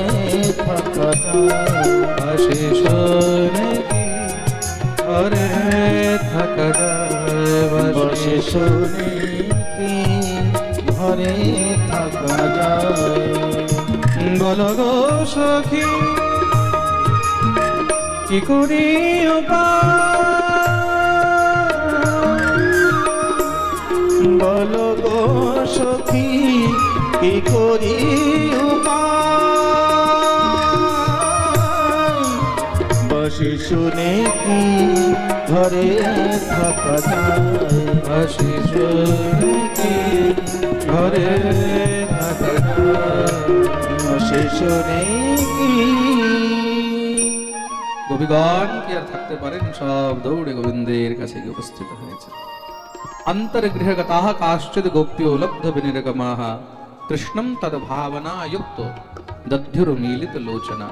থাকা যায়, বাঁশি শুনে কি ঘরে থাকা যায়, বাঁশি শুনে কি ঘরে থাকা যায়। বলো গো সখী কি করি উপায়, বলো গো সখী কি করি উপায়, হাসি শুনে কি ঘরে থাকা যায়, হাসি শুনে কি ঘরে থাকা যায়। হাসি শুনে কি। গোপীগণ কি আর থাকতে পারেন, সব দৌড়ে গোবিন্দের কাছে গিয়ে উপস্থিত হয়েছে। অন্তর্গৃহগতাঃ কাশ্চিদ গোপ্যো লব্ধ বিনির্গমাঃ কৃষ্ণম তদ ভাবনা যুক্ত দধ্যুর্মীলিত লোচনা।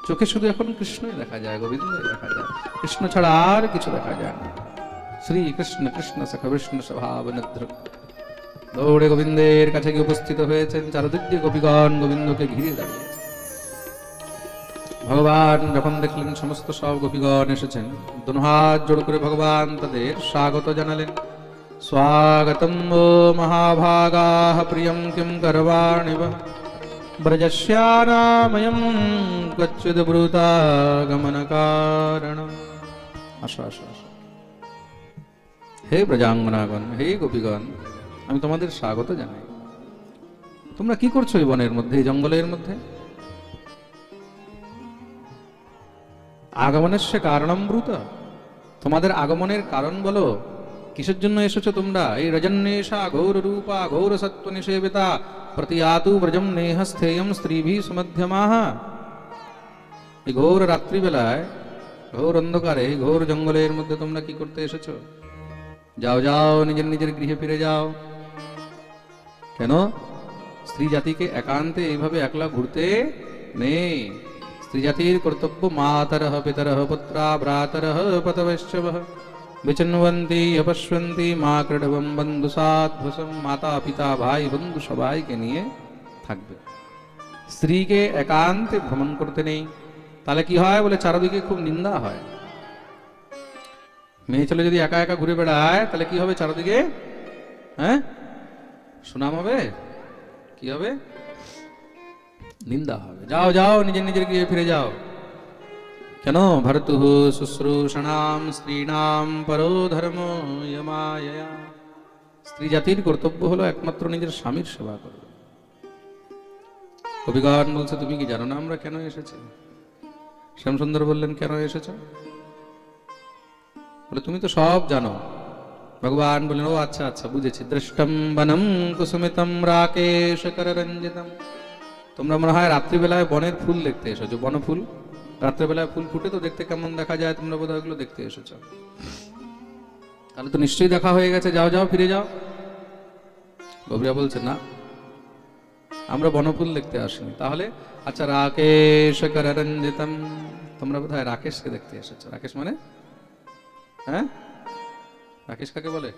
চোখে শুধু এখন কৃষ্ণই দেখা যায়, গোবিন্দই দেখা যায়, কৃষ্ণ ছাড়া আর কিছু দেখা যায় না। শ্রী কৃষ্ণ কৃষ্ণ সখ বিষ্ণু স্বভাব নিদ্র। দৌড়ে গোবিন্দের কাছে গিয়ে উপস্থিত হয়েছেন। চারদিক দিয়ে গোপীগণ গোবিন্দকে ঘিরে দাঁড়িয়েছে। ভগবান যখন দেখলেন সমস্ত সব গোপীগণ এসেছেন, দুনো হাত জোড় করে ভগবান তাদের স্বাগত জানালেন। স্বাগতম ও মহাভাগাঃ প্রিয়ম কিম করবাণি বঃ ব্রজস্যানাময়ম কচ্চিদ ব্রূতাগমন কারণম। আসো আসো আসো, হে ব্রজাঙ্গনাগণ, হে গোপীগণ, আমি তোমাদের স্বাগত জানাই। তোমরা কি করছো এই বনের মধ্যে, এই জঙ্গলের মধ্যে? আগমনের সে কারণম ব্রূত, তোমাদের আগমনের কারণ বলো, কিসের জন্য এসেছো তোমরা? এই রজন্যেষা ঘোর রূপা ঘোর সত্ত্ব নিষেবিতা প্রতিয়াতু ব্রজম নেহস্থেয়ম স্ত্রীভি সুমধ্যমাহ। এই ঘোর রাত্রিবেলায়, ঘোর অন্ধকারে, ঘোর জঙ্গলের মধ্যে তোমরা কি করতে এসেছো? যাও যাও, নিজের নিজের গৃহে ফিরে যাও। কেন? স্ত্রী জাতিকে একান্তে এইভাবে একলা ঘুরতে নেই। স্ত্রী জাতির কর্তব্য মাতরঃ পিতরঃ পুত্রা ভ্রাতরঃ পতবৈশ্যবঃ বিচিন্বন্তি অপশ্যন্তি মা ক্রডবম বন্ধু সাধ্বসম। মাতা পিতা ভাই বন্ধু সবাইকে নিয়ে থাকবে। স্ত্রীকে একান্তে ভ্রমণ করতে নেই। তাহলে কি হয় বলে, চারদিকে খুব নিন্দা হয়। মেয়ে ছেলে যদি একা একা ঘুরে বেড়ায় তাহলে কি হবে? চারদিকে হ্যাঁ সুনাম হবে? কি হবে? নিন্দা হবে। যাও যাও, নিজের নিজের গৃহে ফিরে যাও। কেন? ভর্তুঃ শুশ্রূষণাম স্ত্রীণাম পরো ধর্ম ইয়মায়য়া। স্ত্রী জাতির কর্তব্য হলো একমাত্র নিজের স্বামীর সেবা করবে। কবিগণ বলছে, তুমি কি জানো না আমরা কেন এসেছি? শ্যামসুন্দর বললেন, কেন এসেছো? বলে, তুমি তো সব জানো। ভগবান বললেন, ও আচ্ছা আচ্ছা, বুঝেছি। দৃষ্টম বনম কুসুমিতম রাকেশ কররঞ্জিতম। তোমরা মনে হয় রাত্রিবেলায় বনের ফুল দেখতে এসেছো। বনফুল রাত্রিবেলায় ফুল ফুটে তো দেখতে কেমন দেখা যায়, তোমরা বোধহয় ওগুলো দেখতে এসেছো। তাহলে তো নিশ্চয়ই দেখা হয়ে গেছে, যাও যাও ফিরে যাও। গভীরা বলছে, না, আমরা বনফুল দেখতে আসিনি। তাহলে আচ্ছা, রাকেশ কররঞ্জিতম, তোমরা বোধহয় রাকেশকে দেখতে এসেছো। রাকেশ মানে? হ্যাঁ, রাকেশ কাকে বলে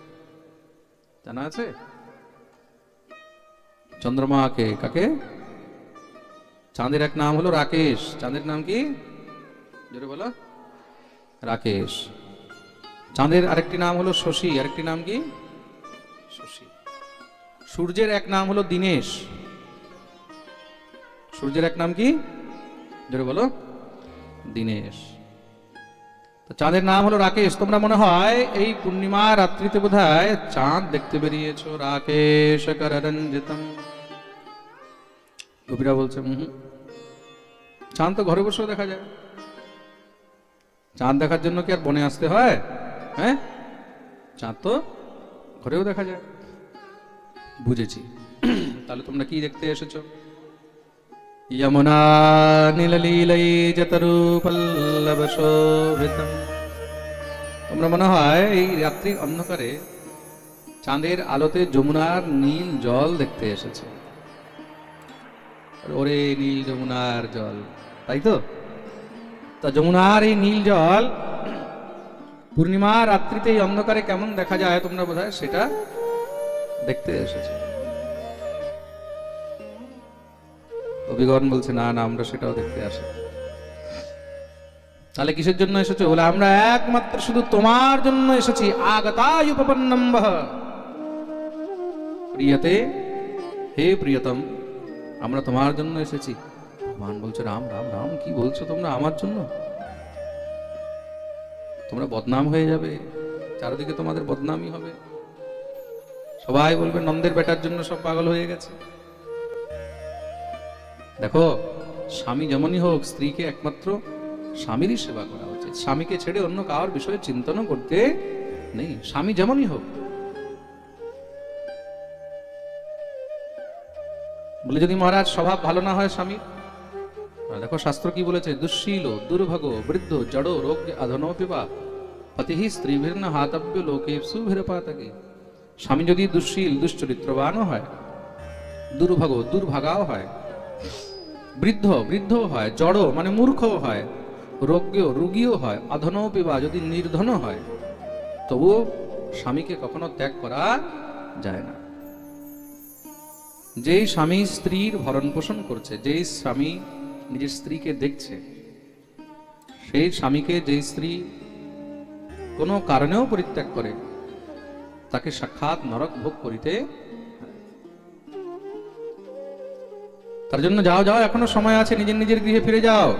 জানা আছে? চন্দ্রমাকে। কাকে? চাঁদের এক নাম হলো রাকেশ। চাঁদের নাম কি? জোরে বলো। রাকেশ। চাঁদের আরেকটি নাম হলো শশী। আরেকটি নাম কি? শশী। সূর্যের এক নাম হলো দিনেশ। সূর্যের এক নাম কি? জোরে বলো। দিনেশ। তো চাঁদের নাম হলো রাকেশ। তোমরা মনে হয় এই পূর্ণিমা রাত্রিতে বোধহয় চাঁদ দেখতে বেরিয়েছো। রাকেশ কররঞ্জিতম। গোপীরা বলছে, চাঁদ তো ঘরে বসেও দেখা যায়। চাঁদ দেখার জন্য কি আর বনে আসতে হয়? হ্যাঁ, চাঁদ তো ঘরেও দেখা যায়। বুঝেছি। তাহলে তোমরা কি দেখতে এসেছো? যমুনা নীললীলাই যতরু পল্লব শোভিতম। তোমরা মনে হয় এই রাত্রির অন্ধকারে চাঁদের আলোতে যমুনার নীল জল দেখতে এসেছো। ওরে নীল যমুনার জল, তাই তো? তা যমুনার এই নীল জল পূর্ণিমা রাত্রিতে এই অন্ধকারে কেমন দেখা যায় তোমরা বোধহয় সেটা দেখতে এসেছো। অভিগণ বলছে, না না, আমরা সেটাও দেখতে আসি। তাহলে কিসের জন্য এসেছো? বলে, আমরা একমাত্র শুধু তোমার জন্য এসেছি। আগতায়ুপপন্নম বহ প্রিয়তে, হে প্রিয়তম, আমরা তোমার জন্য এসেছি। ভগবান বলছে, রাম রাম রাম, কি বলছো তোমরা আমার জন্য? তোমরা বদনাম হয়ে যাবে, চারিদিকে তোমাদের বদনামই হবে। সবাই বলবে নন্দের বেটার জন্য সব পাগল হয়ে গেছে। দেখো, স্বামী যেমনই হোক, স্ত্রীকে একমাত্র স্বামীরই সেবা করা উচিত। স্বামীকে ছেড়ে অন্য কারোর বিষয়ে চিন্তনও করতে নেই, স্বামী যেমনই হোক। বলে যদি মহারাজ স্বভাব ভালো না হয় স্বামী, দেখো শাস্ত্র কি বলেছে, দুঃশীল দুর্ভগ বৃদ্ধ জড়ো রোগ অধনোপিবা পতি স্ত্রীভির্ন হাতব্য লোকেপসু ভিরপাতকে। স্বামী যদি দুঃশীল দুশ্চরিত্রবানও হয়, দুর্ভগ দুর্ভাগাও হয়, বৃদ্ধ বৃদ্ধ হয়, জড় মানে মূর্খও হয়, রোগ্য রোগীও হয়, অধনোপিবা যদি নির্ধন হয়, তবু স্বামীকে কখনো ত্যাগ করা যায় না। যেই স্বামী স্ত্রীর ভরণ পোষণ করছে, যেই স্বামী নিজের স্ত্রীকে দেখছে, সেই স্বামীকে যেই স্ত্রী কোনো কারণেও পরিত্যাগ করে, তাকে সাক্ষাৎ নরক ভোগ করিতে। তার জন্য যাও যাও, এখনো সময় আছে, নিজের নিজের গৃহে ফিরে যাও।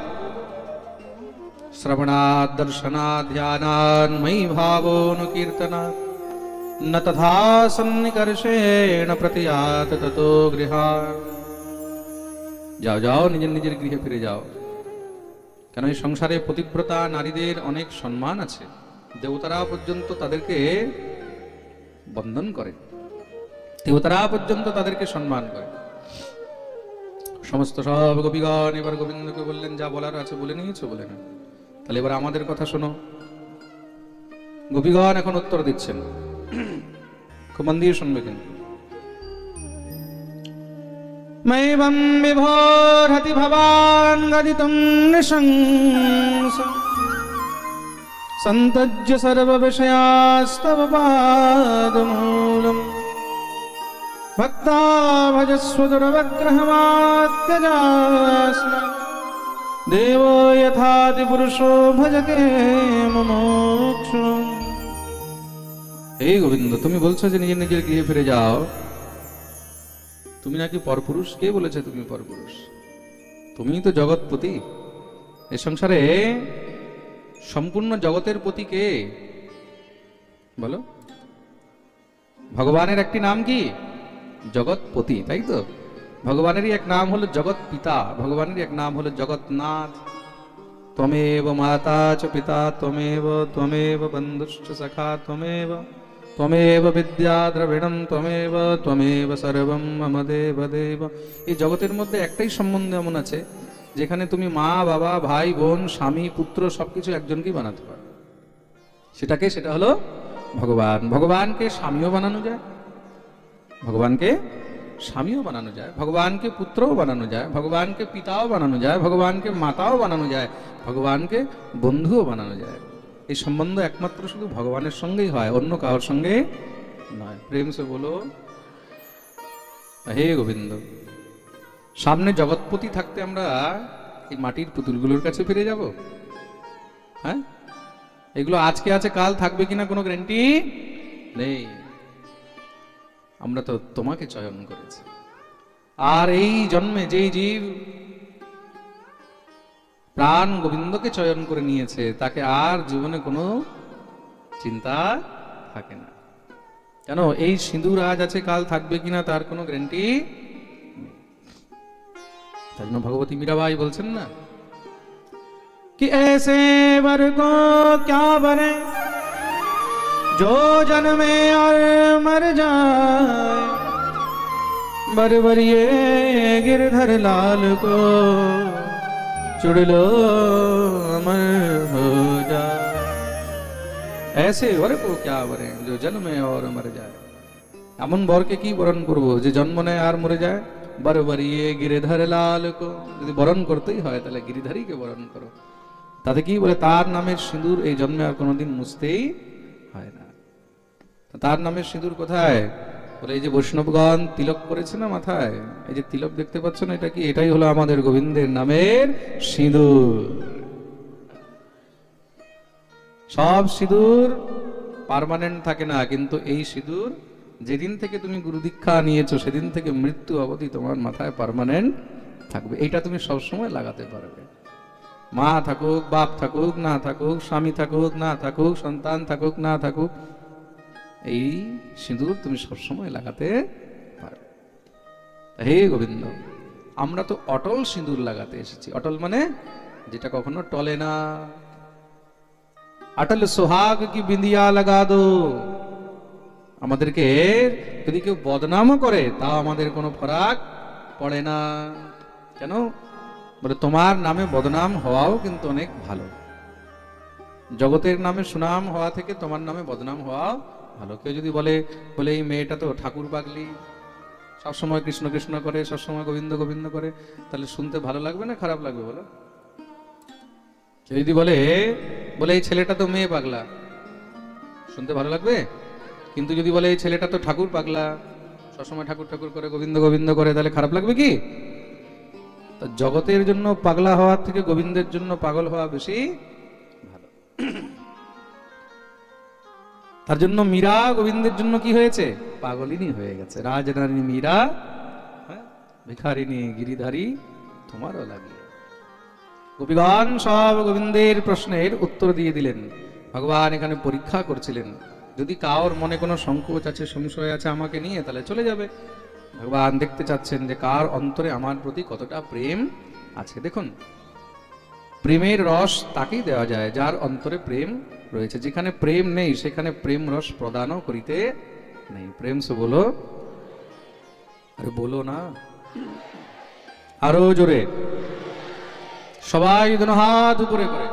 শ্রবণাৎ দর্শনাৎ ধ্যানাৎ ময়ি ভাবোনুকীর্তনাৎ ন তথা সন্নিকর্ষেণ প্রতিয়াত ততো গৃহাৎ। যাও যাও, নিজের নিজের গৃহে ফিরে যাও। কেন এই সংসারে পতিব্রতা নারীদের অনেক সম্মান আছে, দেবতারা পর্যন্ত তাদেরকে বন্দন করে, দেবতারা পর্যন্ত তাদেরকে সম্মান করে। সমস্ত সব গোপীগণ এবার গোবিন্দকে বললেন, যা বলার আছে বলে নিয়েছো, বলে না, তাহলে এবার আমাদের কথা শোনো। গোপীগণ এখন উত্তর দিচ্ছেন, খুব মন দিয়ে শুনবে কিন্তু। মৈবং বিভোরহতি ভবান গদিতুম নৃশংস সন্তজ্য সর্ব বিষয়াস্তব পাদমূলম ভক্তা ভজস্ব দুরবগ্রহমাত্যজাস্ম দেবো যথাতি পুরুষো ভজতে মুমুক্ষু। হে গোবিন্দ, তুমি বলছো যে নিজের নিজের গৃহে ফিরে যাও, তুমি নাকি পরপুরুষ? কে বলেছে তুমি পরপুরুষ? তুমি তো জগৎপতি। এই সংসারে সম্পূর্ণ জগতের পতি কে বলো? ভগবানের একটি নাম কি? জগৎপতি, তাই তো? ভগবানেরই এক নাম হলো জগৎ পিতা, ভগবানেরই এক নাম হলো জগৎনাথ। ত্বমেব মাতা চ পিতা ত্বমেব, ত্বমেব বন্ধুশ্চ সখা ত্বমেব, ত্বমেব বিদ্যা দ্রবিড়ম ত্বমেব, ত্বমেব সর্বম মম দেব দেব। এই জগতের মধ্যে একটাই সম্বন্ধ এমন আছে যেখানে তুমি মা বাবা ভাই বোন স্বামী পুত্র সবকিছু একজনকেই বানাতে পারো। সেটাকে, সেটা হলো ভগবান। ভগবানকে স্বামীও বানানো যায়, ভগবানকে স্বামীও বানানো যায়, ভগবানকে পুত্রও বানানো যায়, ভগবানকে পিতাও বানানো যায়, ভগবানকে মাতাও বানানো যায়, ভগবানকে বন্ধুও বানানো যায়। এই সম্বন্ধ একমাত্র শুধু ভগবানের সঙ্গেই হয়, অন্য কারোর সঙ্গে নয়। প্রেম সে বলো হে গোবিন্দ। সামনে জগৎপতি থাকতে আমরা এই মাটির পুতুলগুলোর কাছে ফিরে যাব? হ্যাঁ, এগুলো আজকে আছে, কাল থাকবে কিনা কোনো গ্যারান্টি নেই। আমরা তো তোমাকে চয়ন করেছি, আর এই জন্মে যেই জীব প্রাণ গোবিন্দকে চয়ন করে নিয়েছে তাকে আর জীবনে কোনো চিন্তা থাকে না। কেন? এই সিঁদুর আজ আছে, কাল থাকবে কিনা তার কোনো গ্যারান্টি। তাই জন্য ভগবতী মীরাবাই বলছেন না कि ऐसे वर को क्या बने जो जन्मे और मर जाए, बरबरिए गिरधर लाल को चुड़ लो अमर हो जाए। ऐसे वर को क्या बने जो जन्मे और मर जाए। এমন বরকে কি বরণ করব যে জন্ম নেয় আর মরে যায়? বরবরিয়ে গিরিধর লাল কো, যদি বরণ করতেই হয় তাহলে গিরিধারীকে বরণ করো। তাতে কি বলে, তার নামের সিঁদুর এই জন্মে আর কোনোদিন মুছতেই হয় না। তার নামের সিঁদুর কোথায়? বলে এই যে বৈষ্ণবগণ তিলক করেছে না মাথায়, এই যে তিলক দেখতে পাচ্ছ না, এটা কি? এটাই হলো আমাদের গোবিন্দের নামের সিঁদুর। সব সিঁদুর পার্মানেন্ট থাকে না, কিন্তু এই সিঁদুর যেদিন থেকে তুমি গুরু দীক্ষা নিয়েছো সেদিন থেকে মৃত্যু অবধি তোমার মাথায় পার্মানেন্ট থাকবে। এটা তুমি সবসময় লাগাতে পারবে। মা থাকুক, বাপ থাকুক না থাকুক, স্বামী থাকুক না থাকুক, সন্তান থাকুক না থাকুক, এই সিঁদুর তুমি সবসময় লাগাতে পারবে। হে গোবিন্দ, আমরা তো অটল সিঁদুর লাগাতে এসেছি। অটল মানে যেটা কখনো টলে না। अटल सुहाग की बिंदिया लगा दो। আমাদেরকে যদি কেউ বদনামও করে তাও আমাদের কোনো ফরাক পড়ে না। কেন? বলে তোমার নামে বদনাম হওয়াও কিন্তু অনেক ভালো। জগতের নামে সুনাম হওয়া থেকে তোমার নামে বদনাম হওয়া ভালো। কেউ যদি বলে বলে এই মেয়েটা তো ঠাকুর পাগলি, সবসময় কৃষ্ণ কৃষ্ণ করে, সবসময় গোবিন্দ গোবিন্দ করে, তাহলে শুনতে ভালো লাগবে না খারাপ লাগবে বলো? কেউ যদি বলে বলে এই ছেলেটা তো মেয়ে পাগলা, শুনতে ভালো লাগবে? কিন্তু যদি বলে এই ছেলেটা তো ঠাকুর পাগলা, সবসময় ঠাকুর ঠাকুর করে, গোবিন্দ গোবিন্দ করে, তাহলে খারাপ লাগবে কি? তো জগতের জন্য পাগলা হওয়ার থেকে গোবিন্দের জন্য পাগল হওয়া বেশি ভালো। তার জন্য মীরা গোবিন্দের জন্য কি হয়েছে? পাগলিনী হয়ে গেছে। রাজরানী মীরা ভিখারিনী গিরিধারী তোমারও লাগিয়ে। গোপীগণ সব গোবিন্দের প্রশ্নের উত্তর দিয়ে দিলেন। ভগবান এখানে পরীক্ষা করছিলেন, যদি কারোর মনে কোনো সংকোচ আছে, সংশয় আছে আমাকে নিয়ে, তাহলে চলে যাবে। ভগবান দেখতে চাচ্ছেন যে কার অন্তরে আমার প্রতি কতটা প্রেম আছে। দেখুন, প্রেমের রস তাকেই দেওয়া যায় যার অন্তরে প্রেম রয়েছে। যেখানে প্রেম নেই সেখানে প্রেম রস প্রদানও করিতে নেই। প্রেম সে বলো, আরে বলো না, আরো জোরে সবাই দুনো হাত উপরে করে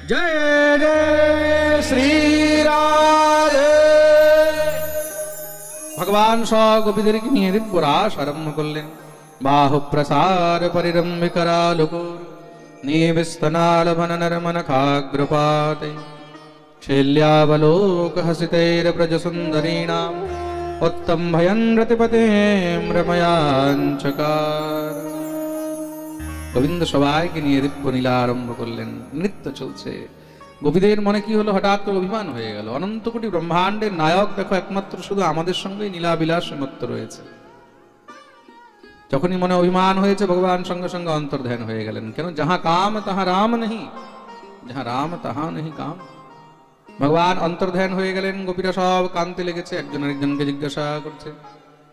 জয় জয় শ্রী রাধে। ভগবান সব গোপীদেরকে নিয়ে দিব্য রাস আরম্ভ করলেন। বাহু প্রসার পরিরম্ভ করালোকুর নিবিস্তনালভন নরমন খাগ্রপাতে শৈল্যাবলোক হসিতৈর ব্রজ সুন্দরীণাম উত্তম ভয়ন রতিপতে রময়াঞ্চকার। গোবিন্দ সবাইকে নিয়ে দিব্য নীলা আরম্ভ করলেন। নৃত্য চলছে। গোপীদের মনে কি হলো? হঠাৎ করে অভিমান হয়ে গেল। অনন্ত কোটি ব্রহ্মাণ্ডের নায়ক দেখো একমাত্র শুধু আমাদের সঙ্গে নীলা বিলাস মত্ত রয়েছে। যখনই মনে অভিমান হয়েছে ভগবান সঙ্গে সঙ্গে অন্তর্ধান হয়ে গেলেন। কেন? যাহা কাম তাহা রাম নেই, যাহা রাম তাহা নেই কাম। ভগবান অন্তর্ধান হয়ে গেলেন। গোপীরা সব কানতে লেগেছে, একজন আরেকজনকে জিজ্ঞাসা করছে,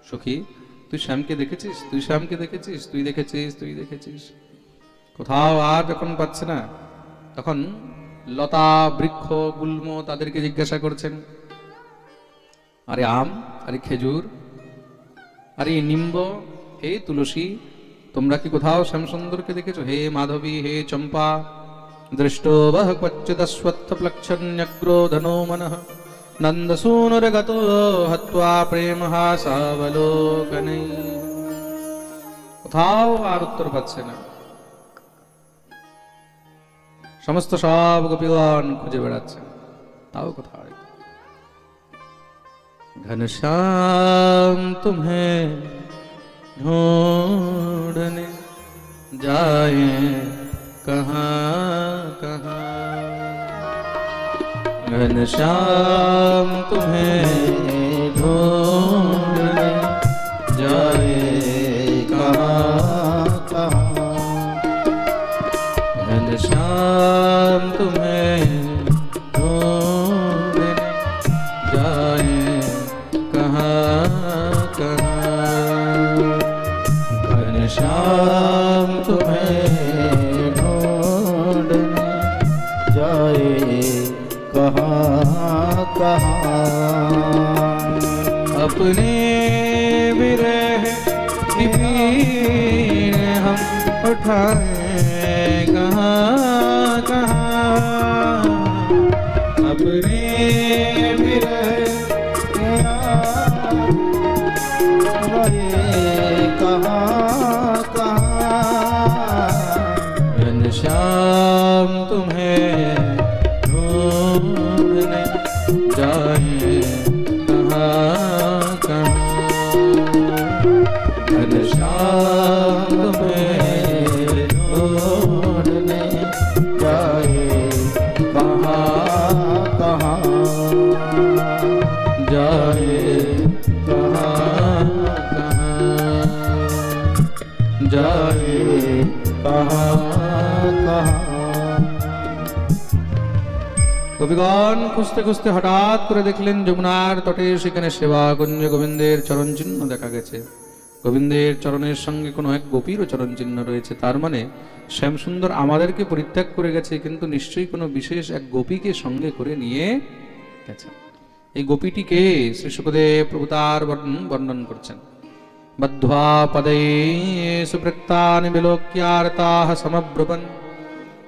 সখী তুই শ্যামকে দেখেছিস? তুই শ্যামকে দেখেছিস? তুই দেখেছিস? তুই দেখেছিস? কোথাও আর যখন পাচ্ছে না, তখন লতা বৃক্ষ গুল্ম তাদেরকে জিজ্ঞাসা করছেন, আরে আম, আরে খেজুর, আরে নিম্ব, হে তুলসী, তোমরা কি কোথাও শ্যামসুন্দরকে দেখেছো? হে মাধবী, হে চম্পা, দৃষ্টো বহ ক্বচিদস্বত্থ প্লক্ষন্যগ্রোধনো মনঃ নন্দসূনুরগতো হত্বা প্রেম হাসাবলোকনে। কোথাও আর উত্তর পাচ্ছে না। সমস্ত সব গোপীগণ খুঁজে বেড়াচ্ছেন, তাও কোথাও। ঘনশ্যাম তুমে ढूंढने जाए कहाँ कहाँ, घनश्याम तुम्हें ढूंढने जाए कहाँ कहाँ, घनश्याम तुम्हें ढूंढने जाए कहाँ कहाँ, घनश्याम तुम्हें ढूंढने जाए कहाँ कहाँ, अपने विरह की पीर हम उठाए कहाँ कहाँ, अपने विरह कहाँ कहाँ, घनश्याम तुम्हें ढूंढने जाए कहाँ कहाँ, घनश्याम तुम्हें ढूंढने जाए कहाँ कहाँ, जाए कहाँ जाए कहाँ कहाँ। গোপীগণ খুঁজতে খুঁজতে হঠাৎ করে দেখলেন যমুনার তটে সেখানে সেবা কুঞ্জ গোবিন্দের চরণ চিহ্ন দেখা গেছে। গোবিন্দের চরণের সঙ্গে কোনো এক গোপীরও চরণ চিহ্ন রয়েছে, তার মানে শ্যামসুন্দর আমাদেরকে পরিত্যাগ করে গেছে, কিন্তু নিশ্চয়ই কোনো বিশেষ এক গোপীকে সঙ্গে করে নিয়ে গেছে। এই গোপীটিকে শ্রী শুকদেব প্রভু তার বর্ণন করছেন। বদ্ধ্বা পদে সুপ্রক্তানি বিলোক্যার্তাঃ সমব্রবন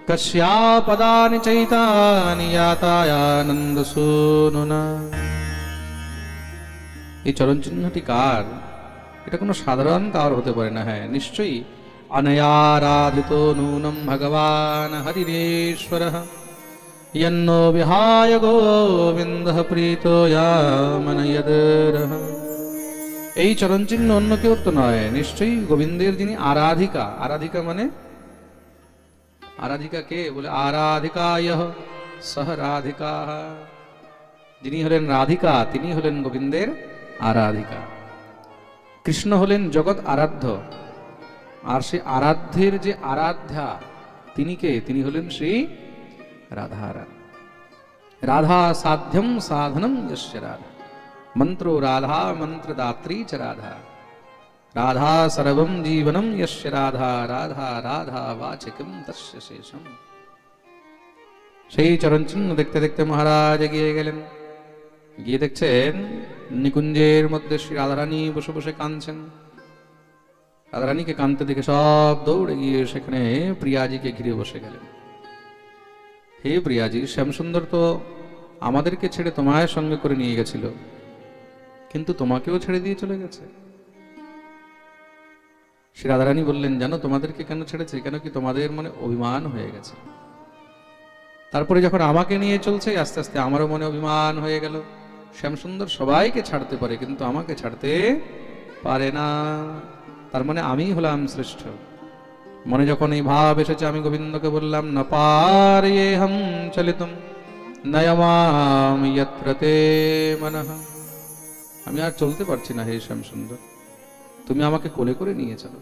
কস্যা পদানি চৈতানি यातायानन्द सूनुना। এই চরণ চিহ্নটি কার? এটা কোনো সাধারণ কার হতে পারে না। হ্যাঁ, নিশ্চয়ই অনয়ারাধিতো নূনম ভগবান হরিরেশ্বরঃ यन्नो विहाय गोविन्दः प्रीतो यामनयदरः। এই চরণ চিহ্ন অন্য কেউ তো নয়, নিশ্চয়ই গোবিন্দের যিনি আরাধিকা। আরাধিকা মানে আরাধিকা কে? বলে আরাধিকায়ঃ সহ রাধিকা। যিনি হলেন রাধিকা তিনি হলেন গোবিন্দের আরাধিকা। কৃষ্ণ হলেন জগৎ আরাধ্য, আর সেই আরাধ্যের যে আরাধ্যা তিনি কে? তিনি হলেন শ্রী রাধারানী। রাধা সাধ্যম সাধনম যস্য রাধা, মন্ত্রো রাধা মন্ত্রদাত্রী চ রাধা, রাধা সর্বম জীবনম যস্য রাধা, রাধা রাধা বাচিকম তস্য শেষম। সেই চরণ চিহ্ন দেখতে দেখতে মহারাজ এগিয়ে গেলেন। গিয়ে দেখছেন নিকুঞ্জের মধ্যে শ্রী রাধারানী বসে বসে কাঁদছেন। রাধারানীকে কাঁদতে দেখে সব দৌড়ে গিয়ে সেখানে প্রিয়াজিকে ঘিরে বসে গেলেন। হে প্রিয়াজি, শ্যামসুন্দর তো আমাদেরকে ছেড়ে তোমায় সঙ্গে করে নিয়ে গেছিল, কিন্তু তোমাকেও ছেড়ে দিয়ে চলে গেছে। শ্রী রাধারানী বললেন, জানো তোমাদেরকে কেন ছেড়েছে? কেন কি তোমাদের মনে অভিমান হয়ে গেছে। তারপরে যখন আমাকে নিয়ে চলছে, আস্তে আস্তে আমারও মনে অভিমান হয়ে গেল। শ্যামসুন্দর সবাইকে ছাড়তে পারে, কিন্তু আমাকে ছাড়তে পারে না, তার মানে আমি হলাম শ্রেষ্ঠ। মনে যখন এই ভাব এসেছে, আমি গোবিন্দকে বললাম, ন পারয়েহম চলিতুম নয়মাম যত্র তে মনঃ। আমি আর চলতে পারছি না হে শ্যামসুন্দর, তুমি আমাকে কোলে করে নিয়ে চলো।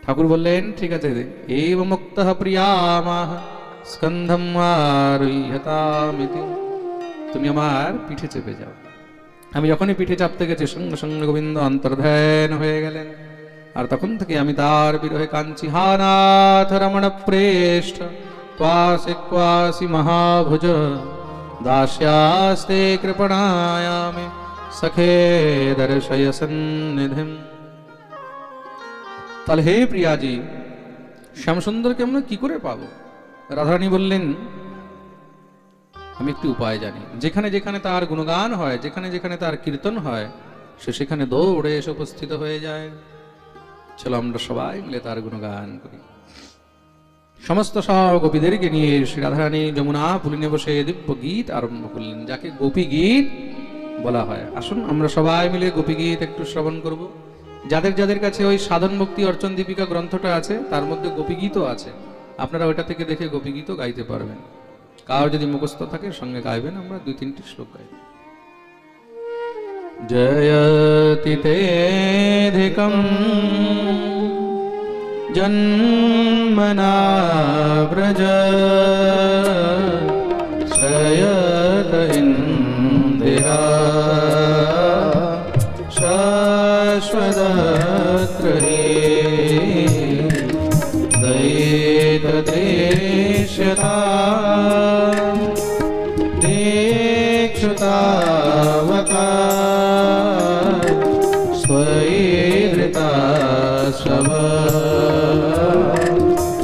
ঠাকুর বললেন, ঠিক আছে। এব মুক্তঃ প্রিয়ামাহ স্কন্ধম আরুহ্যতামিতি। তুমি আমার পিঠে চেপে যাও। আমি যখনই পিঠে চাপতে গেছি, সঙ্গে সঙ্গে গোবিন্দ অন্তর্ধান হয়ে গেলেন। আর তখন থেকে আমি তার বিরহে কাঞ্চি। হানাথ রমণ প্রেষ্ঠ ক্বাসি ক্বাসি মহাভুজ দাস্যাস্তে কৃপণায়ামে সখে দর্শয় সন্নিধিম। তাহলে হে প্রিয়াজি, শ্যামসুন্দরকে আমরা কি করে পাবো? রাধারানী বললেন, আমি একটি উপায় জানি। যেখানে যেখানে তার গুণগান হয়, যেখানে যেখানে তার কীর্তন হয়, সে সেখানে দৌড়ে এসে উপস্থিত হয়ে যায়। চলো আমরা সবাই মিলে তার গুণগান করি। সমস্ত সব গোপীদেরকে নিয়ে শ্রী রাধারানী যমুনা পুলিনে বসে দিব্য গীত আরম্ভ করলেন, যাকে গোপী গীত বলা হয়। আসুন আমরা সবাই মিলে গোপী গীত একটু শ্রবণ করব। যাদের যাদের কাছে ওই সাধন মুক্তি অর্চন দীপিকা গ্রন্থটা আছে, তার মধ্যে গোপী গীতও আছে। আপনারা ওইটা থেকে দেখে গোপী গীতও গাইতে পারবেন। কার যদি মুখস্থ থাকে সঙ্গে গাইবেন, আমরা 2-3টি শ্লোক গাইব। জয়তি তেধিকম জন্মনা ব্রজ শ্রয়ত ইন্দিরা শাশ্বতত্র হে দয়িতদেশতা দীক্ষুতাবকা स्वैधृता शव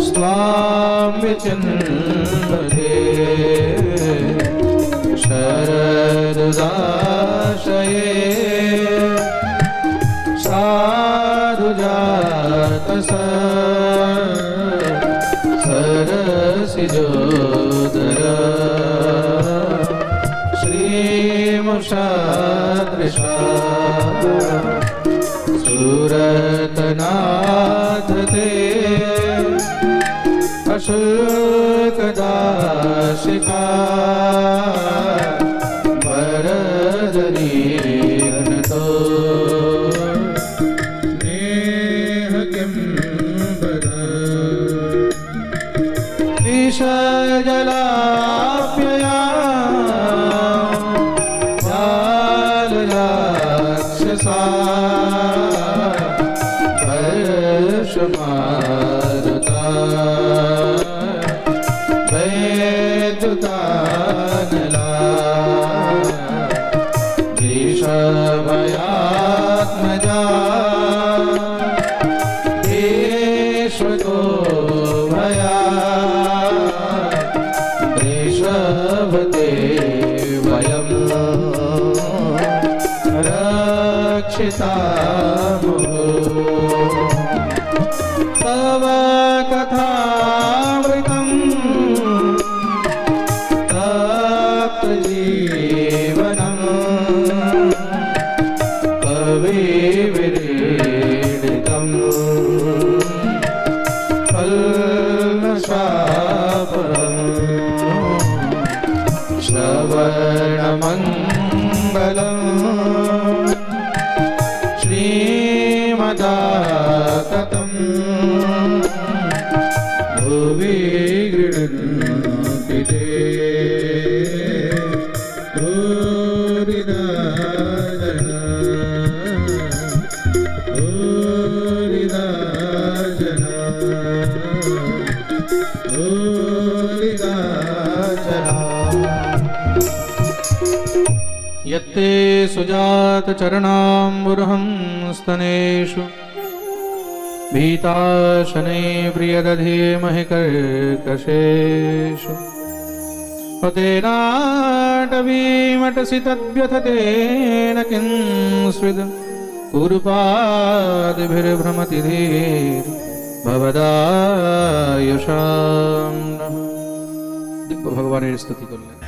स्वां विचिन्वते शरदुदाशये साधुजातस सरसिजोदर श्रीमुषादृशा सूरतनाथ ते अशुल्कदाशिका वरदनीघ्नतो नेह किं वद विषजलाप्यया जालराक्षसा जुतानला वृषभयात्मजा देशको भया वृषभते वयं रक्षितामः तव कथामृतं तप्तजीवनं कविविरीडितं कल्मषापहं श्रवणमङ्गलम् श्रीमदाततम् भुवि गृह्णन्ति ते भूरिदा जना भूरिदा जना भूरिदा जना यत्ते सुजात चरणाम्बुरहं स्तनेषु भीताशने प्रियदधीमहि कर्कशेषु पतेनाटवीमटसि तद्व्यथतेन किंस्विद् कुरुपादिभिर्भ्रमति धीर्भवदायुषां नः। दिव्य भगवानेर स्तुति करलेन।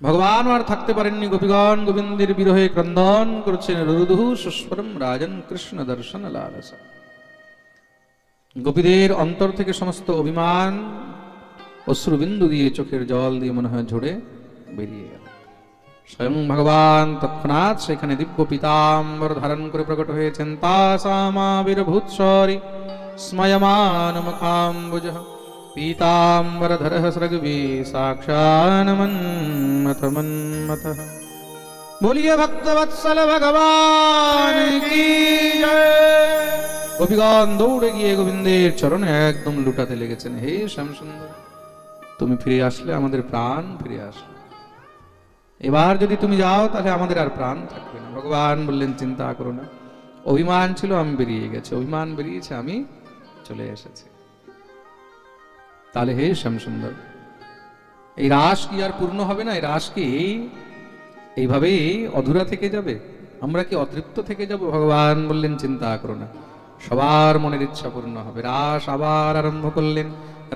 ভগবান আর থাকতে পারেননি, গোপীগণ গোবিন্দের বিরহে ক্রন্দন করছেন। রুদুহু সুস্বরম রাজন কৃষ্ণ দর্শন লালসা। গোপীদের অন্তর থেকে সমস্ত অভিমান অশ্রুবিন্দু দিয়ে, চোখের জল দিয়ে মনে হয় ঝরে বেরিয়ে গেল। স্বয়ং ভগবান তৎক্ষণাৎ সেখানে দিব্য পীতাম্বর ধারণ করে প্রকট হয়েছেন। তাসামাবির্ভূৎসরি স্ময়মান মুখাম্বুজঃ पीताम्बरधरः सृग्वी साक्षान्मन्मथमन्मथः। बोलिए भक्तवत्सल भगवान की जय। গোপীগণ দৌড়ে গিয়ে গোবিন্দের চরণে একদম লুটাতে লেগেছেন। হে শ্যামসুন্দর, তুমি ফিরে আসলে আমাদের প্রাণ ফিরে আসলে। এবার যদি তুমি যাও তাহলে আমাদের আর প্রাণ থাকবে না। ভগবান বললেন, চিন্তা করো না, অভিমান ছিল আমি বেরিয়ে গেছে, অভিমান বেরিয়েছে আমি চলে এসেছি। তাহলে হে শ্যামসুন্দর, এই রাস কি আর পূর্ণ হবে না? এই রাস কি এইভাবেই অধুরা থেকে যাবে? আমরা কি অতৃপ্ত থেকে যাব? ভগবান বললেন, চিন্তা করো না, সবার মনের ইচ্ছা পূর্ণ হবে। রাস আবার আরম্ভ করলেন।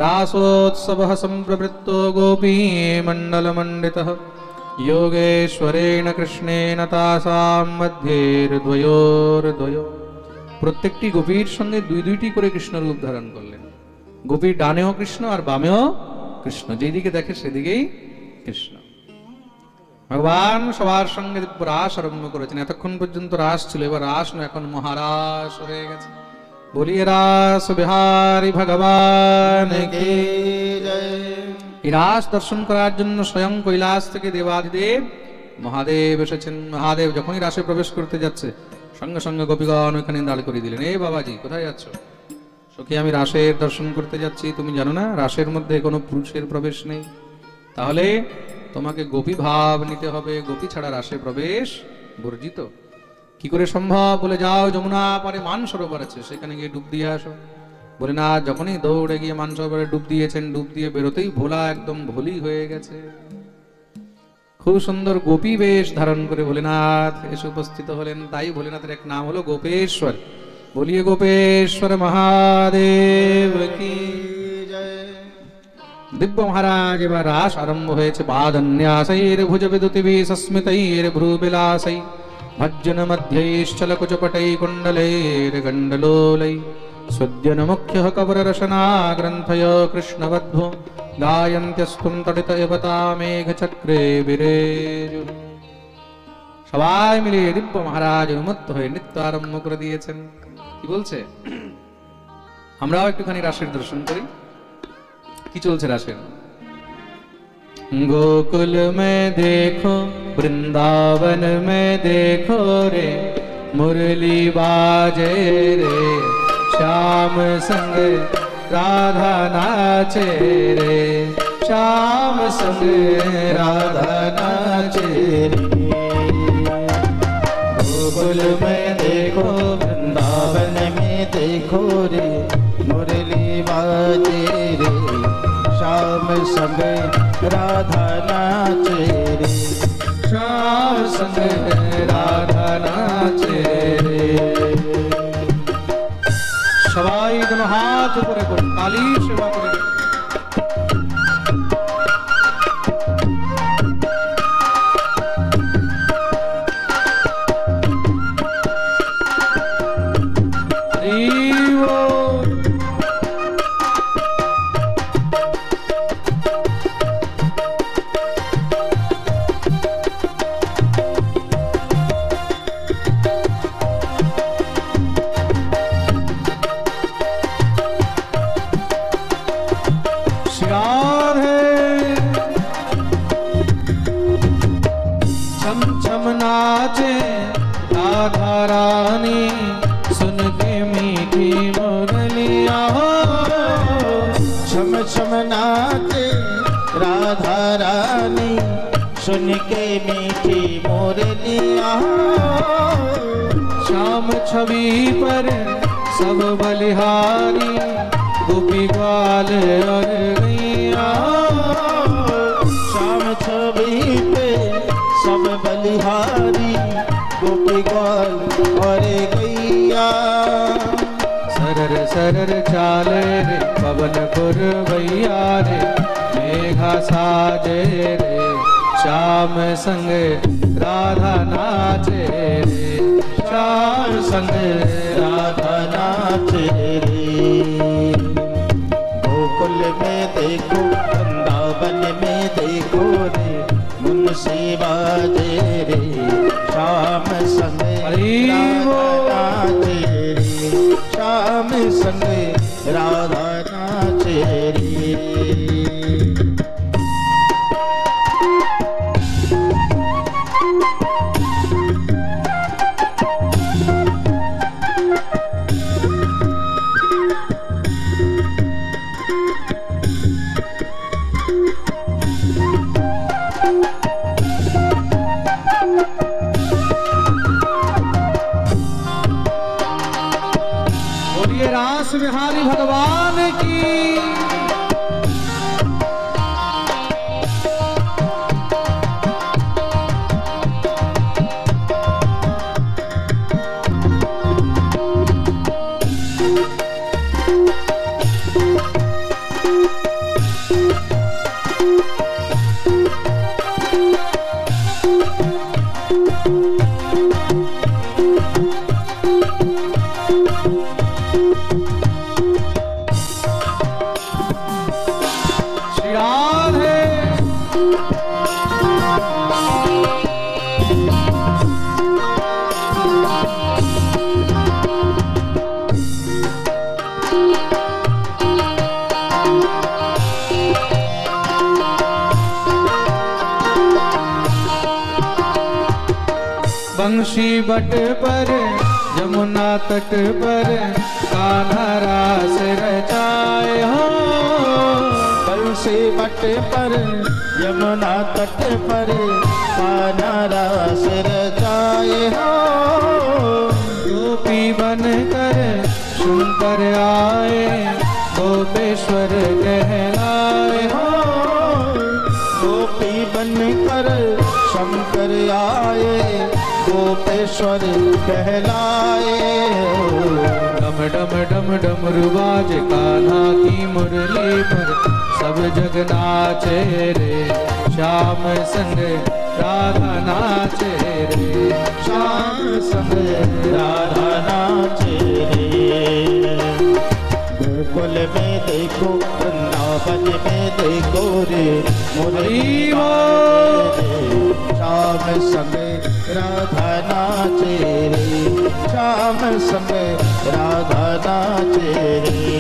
রাসোৎসবঃ সম্প্রবৃত্ত গোপী মণ্ডল মণ্ডিতঃ যোগেশ্বরেণ কৃষ্ণেন তাসাম মধ্যের্দ্বয়োর্দ্বয়। প্রত্যেকটি গোপীর সঙ্গে দুই দুইটি করে কৃষ্ণ রূপ ধারণ করলেন। গোপীর ডানেও কৃষ্ণ আর বামেও কৃষ্ণ, যেদিকে দেখে সেদিকেই কৃষ্ণ। ভগবান সবার সঙ্গে রাস আরম্ভ করেছেন। এতক্ষণ পর্যন্ত রাস ছিল, এবার রাস নয়, এখন মহারাস হয়ে গেছে। বলিয়ে রাস বিহারী ভগবান কি জয়। এই রাস দর্শন করার জন্য স্বয়ং কৈলাস থেকে দেবাদিদেব মহাদেব এসেছেন। মহাদেব যখনই রাসে প্রবেশ করতে যাচ্ছে, সঙ্গে সঙ্গে গোপীগণ ওখানে দাঁড় করিয়ে দিলেন। এ বাবাজি, কোথায় যাচ্ছ? সখী, আমি রাসের দর্শন করতে যাচ্ছি। তুমি জানো না রাসের মধ্যে কোনো পুরুষের প্রবেশ নেই? তাহলে তোমাকে গোপী ভাব নিতে হবে। গোপী ছাড়া রাসে প্রবেশ বর্জিত। কি করে সম্ভব? বলে, যাও যমুনা পারে মানসরোবর আছে, সেখানে গিয়ে ডুব দিয়ে আসো। বলে না, যখনই দৌড়ে গিয়ে মানসরোবরে ডুব দিয়েছেন, ডুব দিয়ে বেরোতেই ভোলা একদম ভোলি হয়ে গেছে। খুব সুন্দর গোপী বেশ ধারণ করে ভোলেনাথ এসে উপস্থিত হলেন। তাই ভোলেনাথের এক নাম হলো গোপেশ্বর। বলিয়ে গোপেশ্বর মহাদেব কি জয়। দিব্য মহারাজ, এবার রাস আরম্ভ হয়েছে। পাদন্যাসৈর ভুজ বিদুতিভি সস্মিতৈর ভ্রুবিলাসৈ ভজ্জন মধ্যৈশ্চল কুচপটৈ কুণ্ডলৈর গণ্ডলোलै সুজ্জন মুখ্য কবর রসনা গ্রন্থয় কৃষ্ণবদ্ধ গায়ন্ত্যস্তুম তডিত এবতা মেঘ চক্রে বিরেজু। সবাই মিলে দিব্য মহারাজ উন্মত্ত হয়ে নৃত্য আরম্ভ করে দিয়েছেন। কি বলছে? আমরাও একটুখানি রাসের দর্শন করি। কি চলছে রাসের? गोकुल में देखो वृंदावन में देखो रे मुरली बाजे रे श्याम संग राधा नाचे रे, श्याम संग राधा नाचे रे। गोकुल में देखो वृंदावन में देखो रे, मुरली बाजे रे, श्याम संग राधा नाचे रे, श्याम संग राधा नाचे रे। সবাই যেন হাত উপরে করে কালী সেবা করে দেন। नाचे राधा रानी सुन के मीठी मुरलिया हो, छम छम नाचे राधा रानी सुन के मीठी मुरलिया हो। श्याम छवि पर सब बलिहारी गोपी ग्वाल और गैया, श्याम छवि पे सब बलिहारी गोपी ग्वाल और गैया। सरर सरर चाले रे पवन पुरवैया रे, मेघा साजे रे, श्याम संग राधा नाचे रे, श्याम संग राधा नाचे रे। गोकुल में देखो वृंदावन में देखो रे, मुंशी बाजे रे, श्याम संग राधा नाचे रे, श्याम संग राधा नाचे रे। रास बिहारी भगवान की। बंशी बट पर यमुना तट पर कान्हा रास रचाए हो, बंशी बट पर यमुना तट पर कान्हा रास रचाए हो। गोपी बन कर शंकर आए, गोपेश्वर कहलाए हो, गोपी बन कर शंकर आए, गोपेश्वर कहलाए। डम डम डम डमरू बाजे कान्हा की मुरली पर, सब जग नाचे रे, श्याम संग राधा नाचे रे, श्याम संग राधा नाचे रे। गोकुल में देखो वृंदावन में देखो रे, मुरली श्याम संग राधा नाचे रे, श्याम संग राधा नाचे रे।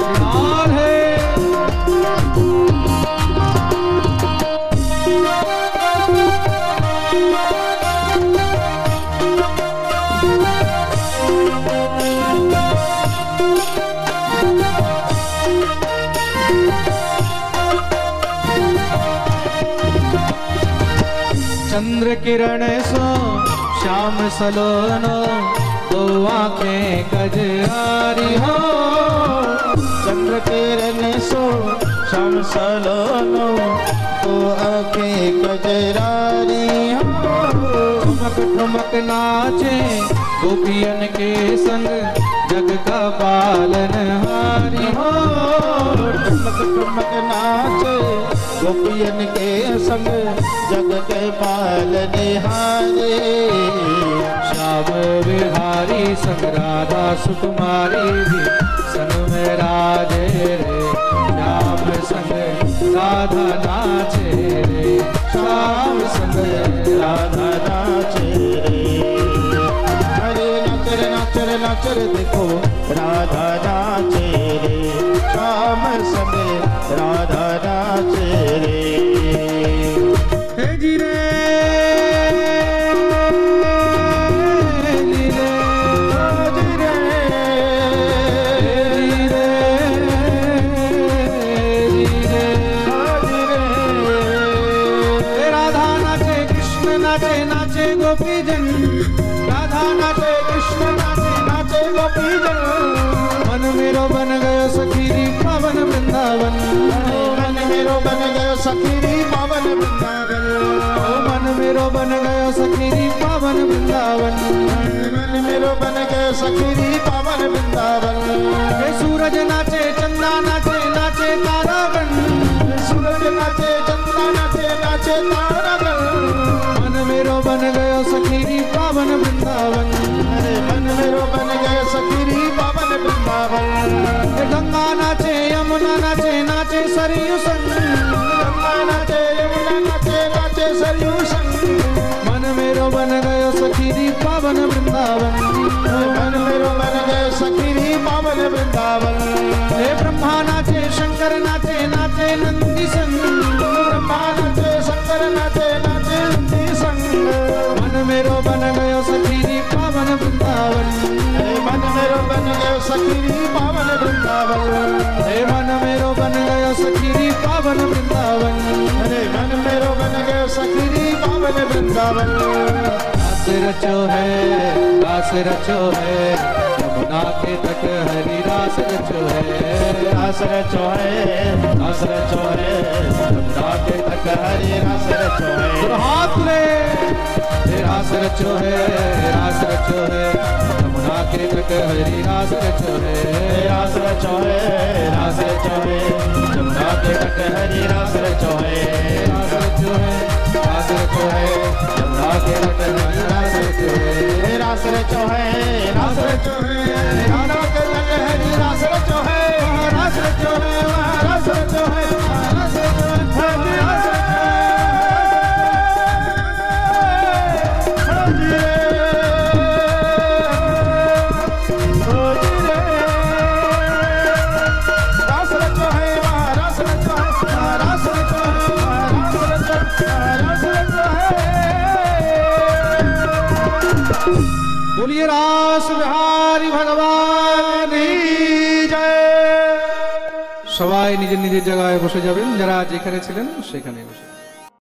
लाल है चंद्र किरण सो श्याम सलोनो दो आंखें कजरारी हो। चंद्र किरण सो श्याम सलोनो दो आंखें कजरारी हो। ठुमक ठुमक नाचे गोपियन के संग जग का पालन हारी हो। ठुमक ठुमक नाचे गोपियन के संग जग के पालनिहारे। श्याम बिहारी संग राधा सुकुमारी भी संग में राजे रे। श्याम संग राधा नाचे रे। श्याम संग राधा नाचे रे। अरे नाचर नाचर नाचर देखो राधा नाचे रे। श्याम संग राधा नाचे रे। हे जी रे लीले जी रे लीले लीले जी रे। राधा नाचे कृष्ण नाचे नाचे गोपीजन। राधा नाचे कृष्ण नाचे नाचे गोपीजन। मन मेरो बन गयो सखीरी पावन वृंदावन। मन मेरो बन गयो सखीरी पावन वृंदावन। मन मेरो बन गयो सखीरी पावन वृंदावन। मन मेरो बन गयो सखीरी पावन वृंदावन। हे सूरज नाचे चंदा नाचे नाचे तारागण। सूरज नाचे चंदा नाचे नाचे तारागण। मन मेरो बन गयो सखीरी पावन वृंदावन। अरे मन मेरो बन गयो सखीरी पावन वृंदावन। हे गंगा नाचे यमुना नाचे नाचे सरयू संग। गंगा नाचे यमुना नाचे नाचे सरयू संग। मन मेरो बन गयो सखीरी पावन वृंदावन। मन मेरो बन गयो सखीरी पावन वृंदावन। हे ब्रह्मा नाचे शंकर नाचे नाचे नंदी संग। ब्रह्मा नाचे शंकर नाचे नाचे नंदी संग। मन मेरो बन गयो सखीरी पावन वृंदावन। मन मेरो बन गयो सखीरी पावन वृंदावन। हे मन मेरो बन गयो सखीरी पावन वृंदावन। अरे मन मेरो बन गयो सखीरी पावन वृंदावन। रास रचो है रास रचो है यमुना के तट हरि रास रचो है। रास रचो है रास रचो है यमुना के तट हरि रास रचो है। हाथ ले हे रास रचो है रास रचो है यमुना के तट हरि रास रचो है। रास रचो है रास रचो है यमुना के तट हरि रास रचो है। रास रचो है रास रचो है यमुना के तट हरि रास रचो है। रास रचो है रास रचो है यमुना के तट हरि रास रचो है। रास रचो है रास रचो है रास रचो है रास बोलिए रास बिहारी भगवान की जय। সবাই নিজের নিজের জায়গায় বসে যাবেন, যারা যেখানে ছিলেন সেখানে বসে।